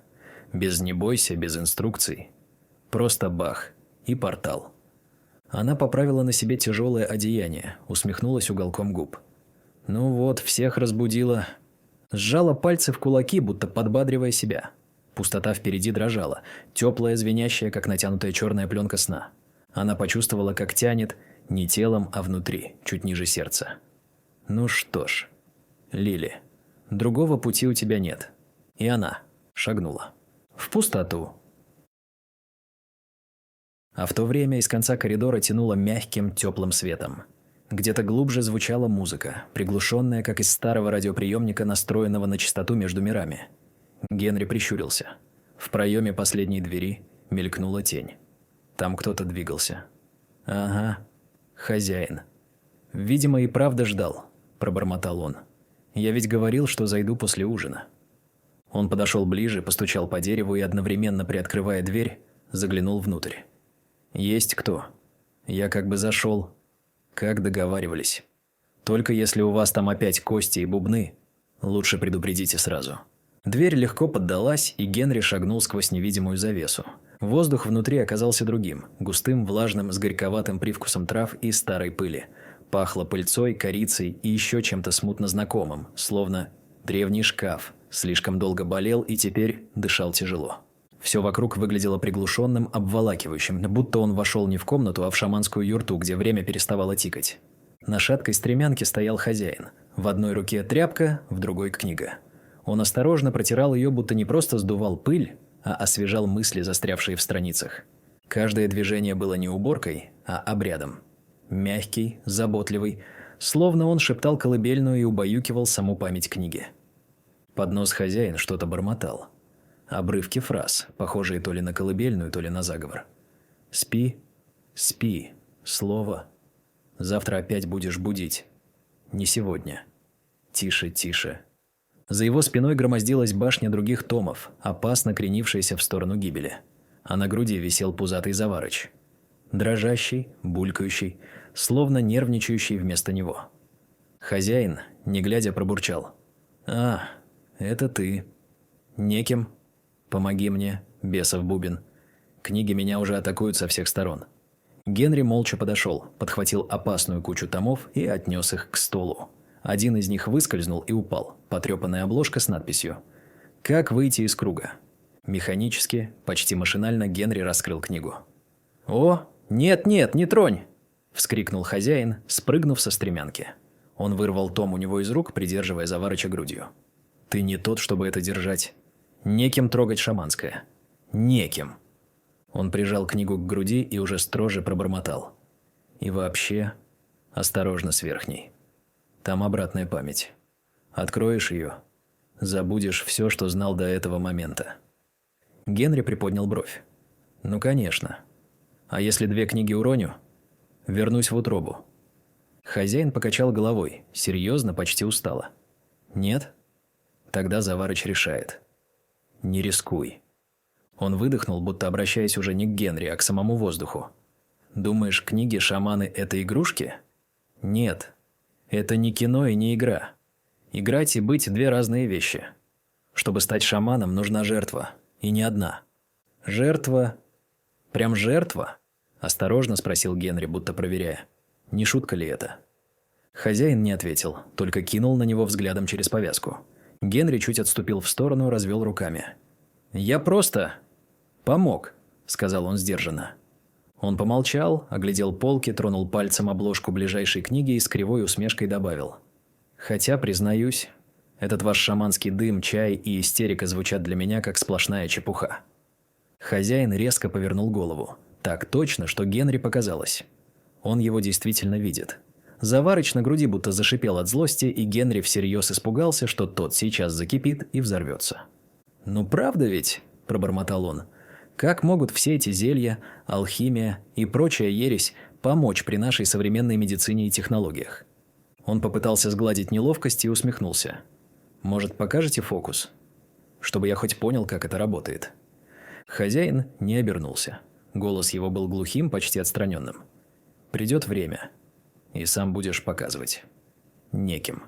Без «не бойся», без инструкций. Просто бах и портал. Она поправила на себе тяжелое одеяние, усмехнулась уголком губ. Ну вот, всех разбудила. Сжала пальцы в кулаки, будто подбадривая себя. Пустота впереди дрожала, теплая, звенящая, как натянутая черная пленка сна. Она почувствовала, как тянет не телом, а внутри, чуть ниже сердца. Ну что ж, Лили, другого пути у тебя нет. И она шагнула. В пустоту. А в то время из конца коридора тянуло мягким, теплым светом. Где-то глубже звучала музыка, приглушенная, как из старого радиоприемника, настроенного на частоту между мирами. Генри прищурился. В проеме последней двери мелькнула тень. Там кто-то двигался. «Ага, хозяин. Видимо, и правда ждал», – пробормотал он. «Я ведь говорил, что зайду после ужина». Он подошел ближе, постучал по дереву и, одновременно приоткрывая дверь, заглянул внутрь. «Есть кто? Я как бы зашел. Как договаривались. Только если у вас там опять кости и бубны, лучше предупредите сразу». Дверь легко поддалась, и Генри шагнул сквозь невидимую завесу. Воздух внутри оказался другим, густым, влажным, с горьковатым привкусом трав и старой пыли. Пахло пыльцой, корицей и еще чем-то смутно знакомым, словно древний шкаф, слишком долго болел и теперь дышал тяжело. Все вокруг выглядело приглушенным, обволакивающим, будто он вошел не в комнату, а в шаманскую юрту, где время переставало тикать. На шаткой стремянке стоял хозяин. В одной руке тряпка, в другой книга. Он осторожно протирал ее, будто не просто сдувал пыль, а освежал мысли, застрявшие в страницах. Каждое движение было не уборкой, а обрядом. Мягкий, заботливый, словно он шептал колыбельную и убаюкивал саму память книги. Под нос хозяин что-то бормотал. Обрывки фраз, похожие то ли на колыбельную, то ли на заговор. «Спи, спи, слово. Завтра опять будешь будить. Не сегодня. Тише, тише». За его спиной громоздилась башня других томов, опасно кренившаяся в сторону гибели. А на груди висел пузатый заварыч. Дрожащий, булькающий, словно нервничающий вместо него. Хозяин, не глядя, пробурчал. «А, это ты. Неким. Помоги мне, бесов бубен. Книги меня уже атакуют со всех сторон». Генри молча подошел, подхватил опасную кучу томов и отнес их к столу. Один из них выскользнул и упал, потрепанная обложка с надписью «Как выйти из круга?». Механически, почти машинально Генри раскрыл книгу. «О, нет-нет, не тронь!» – вскрикнул хозяин, спрыгнув со стремянки. Он вырвал том у него из рук, придерживая Заварыча грудью. «Ты не тот, чтобы это держать. Неким трогать шаманское. Неким!» Он прижал книгу к груди и уже строже пробормотал. «И вообще, осторожно с верхней. Там обратная память. Откроешь ее, забудешь все, что знал до этого момента». Генри приподнял бровь. «Ну, конечно. А если 2 книги уроню? Вернусь в утробу». Хозяин покачал головой, серьезно, почти устало. «Нет? Тогда Заварыч решает. Не рискуй». Он выдохнул, будто обращаясь уже не к Генри, а к самому воздуху. «Думаешь, книги шаманы – это игрушки? Нет. Это не кино и не игра. Играть и быть – две разные вещи. Чтобы стать шаманом, нужна жертва. И не одна. Жертва? Прям жертва? Осторожно спросил Генри, будто проверяя. Не шутка ли это? Хозяин не ответил, только кинул на него взглядом через повязку. Генри чуть отступил в сторону, развел руками. «Я просто... помог», – сказал он сдержанно. Он помолчал, оглядел полки, тронул пальцем обложку ближайшей книги и с кривой усмешкой добавил. «Хотя, признаюсь, этот ваш шаманский дым, чай и истерика звучат для меня как сплошная чепуха». Хозяин резко повернул голову. Так точно, что Генри показалось. Он его действительно видит. Заварыч на груди будто зашипел от злости, и Генри всерьез испугался, что тот сейчас закипит и взорвется. «Ну правда ведь?» – пробормотал он. «Как могут все эти зелья, алхимия и прочая ересь помочь при нашей современной медицине и технологиях?» Он попытался сгладить неловкость и усмехнулся. «Может, покажете фокус? Чтобы я хоть понял, как это работает». Хозяин не обернулся. Голос его был глухим, почти отстраненным. «Придет время, и сам будешь показывать. Неким».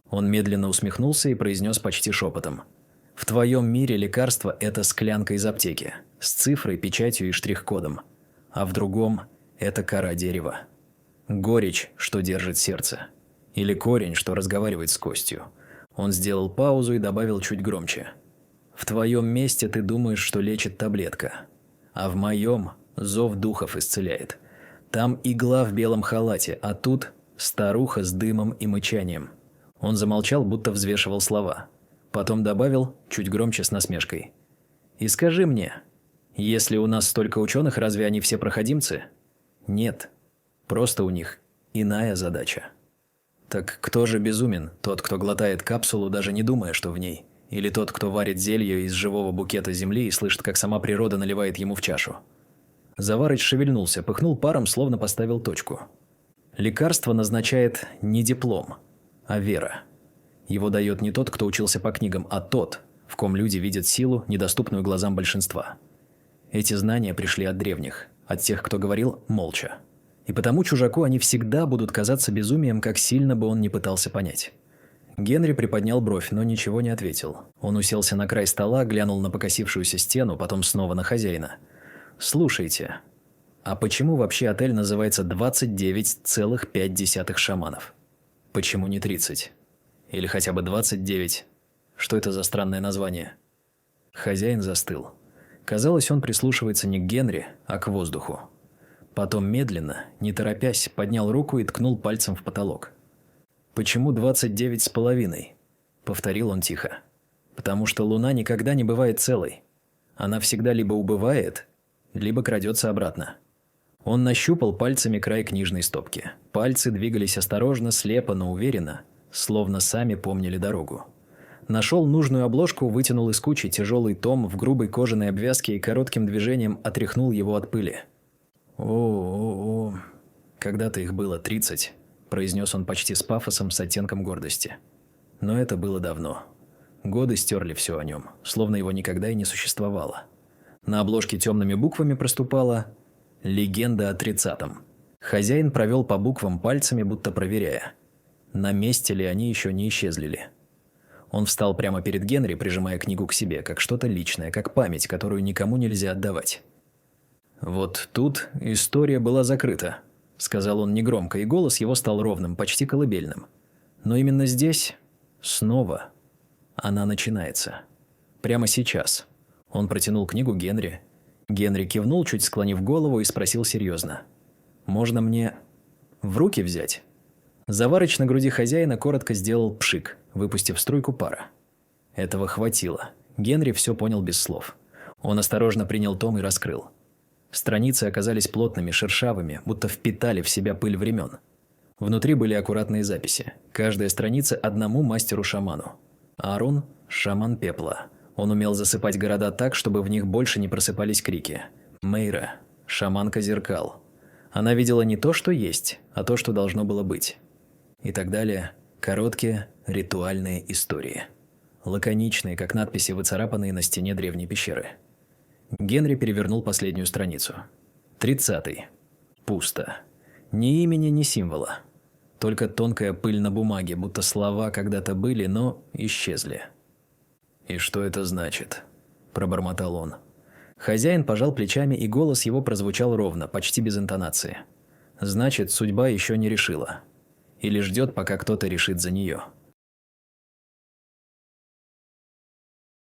Он медленно усмехнулся и произнес почти шепотом. «В твоем мире лекарство – это склянка из аптеки, с цифрой, печатью и штрих-кодом. А в другом – это кора дерева. Горечь, что держит сердце. Или корень, что разговаривает с костью». Он сделал паузу и добавил чуть громче. «В твоем месте ты думаешь, что лечит таблетка. А в моем зов духов исцеляет. Там игла в белом халате, а тут старуха с дымом и мычанием». Он замолчал, будто взвешивал слова. Потом добавил, чуть громче с насмешкой. «И скажи мне, если у нас столько ученых, разве они все проходимцы? Нет. Просто у них иная задача». Так кто же безумен? Тот, кто глотает капсулу, даже не думая, что в ней? Или тот, кто варит зелье из живого букета земли и слышит, как сама природа наливает ему в чашу? Заварыч шевельнулся, пыхнул паром, словно поставил точку. Лекарство назначает не диплом, а вера. Его дает не тот, кто учился по книгам, а тот, в ком люди видят силу, недоступную глазам большинства. Эти знания пришли от древних, от тех, кто говорил молча. И потому чужаку они всегда будут казаться безумием, как сильно бы он ни пытался понять. Генри приподнял бровь, но ничего не ответил. Он уселся на край стола, глянул на покосившуюся стену, потом снова на хозяина. «Слушайте, а почему вообще отель называется 29,5 шаманов? Почему не 30? Или хотя бы 29? Что это за странное название?» Хозяин застыл. Казалось, он прислушивается не к Генри, а к воздуху. Потом медленно, не торопясь, поднял руку и ткнул пальцем в потолок. «Почему 29,5?» – повторил он тихо. «Потому что Луна никогда не бывает целой. Она всегда либо убывает, либо крадется обратно». Он нащупал пальцами край книжной стопки. Пальцы двигались осторожно, слепо, но уверенно, словно сами помнили дорогу. Нашел нужную обложку, вытянул из кучи тяжелый том в грубой кожаной обвязке и коротким движением отряхнул его от пыли. «О, когда-то их было 30», – произнес он почти с пафосом, с оттенком гордости. Но это было давно. Годы стерли все о нем, словно его никогда и не существовало. На обложке темными буквами проступала «Легенда о 30-м». Хозяин провел по буквам пальцами, будто проверяя, на месте ли они еще не исчезли ли. Он встал прямо перед Генри, прижимая книгу к себе, как что-то личное, как память, которую никому нельзя отдавать. «Вот тут история была закрыта», – сказал он негромко, и голос его стал ровным, почти колыбельным. «Но именно здесь, снова, она начинается. Прямо сейчас». Он протянул книгу Генри. Генри кивнул, чуть склонив голову, и спросил серьезно. «Можно мне в руки взять?» Заварыч на груди хозяина коротко сделал пшик, выпустив струйку пара. Этого хватило. Генри все понял без слов. Он осторожно принял том и раскрыл. Страницы оказались плотными, шершавыми, будто впитали в себя пыль времен. Внутри были аккуратные записи. Каждая страница одному мастеру-шаману. Аарон – шаман пепла. Он умел засыпать города так, чтобы в них больше не просыпались крики. Мейра – шаманка зеркал. Она видела не то, что есть, а то, что должно было быть. И так далее. Короткие, ритуальные истории. Лаконичные, как надписи, выцарапанные на стене древней пещеры. Генри перевернул последнюю страницу. 30-й. Пусто. Ни имени, ни символа. только тонкая пыль на бумаге, будто слова когда-то были, но исчезли. «И что это значит?» – пробормотал он. Хозяин пожал плечами, и голос его прозвучал ровно, почти без интонации. «Значит, судьба еще не решила. Или ждет, пока кто-то решит за нее».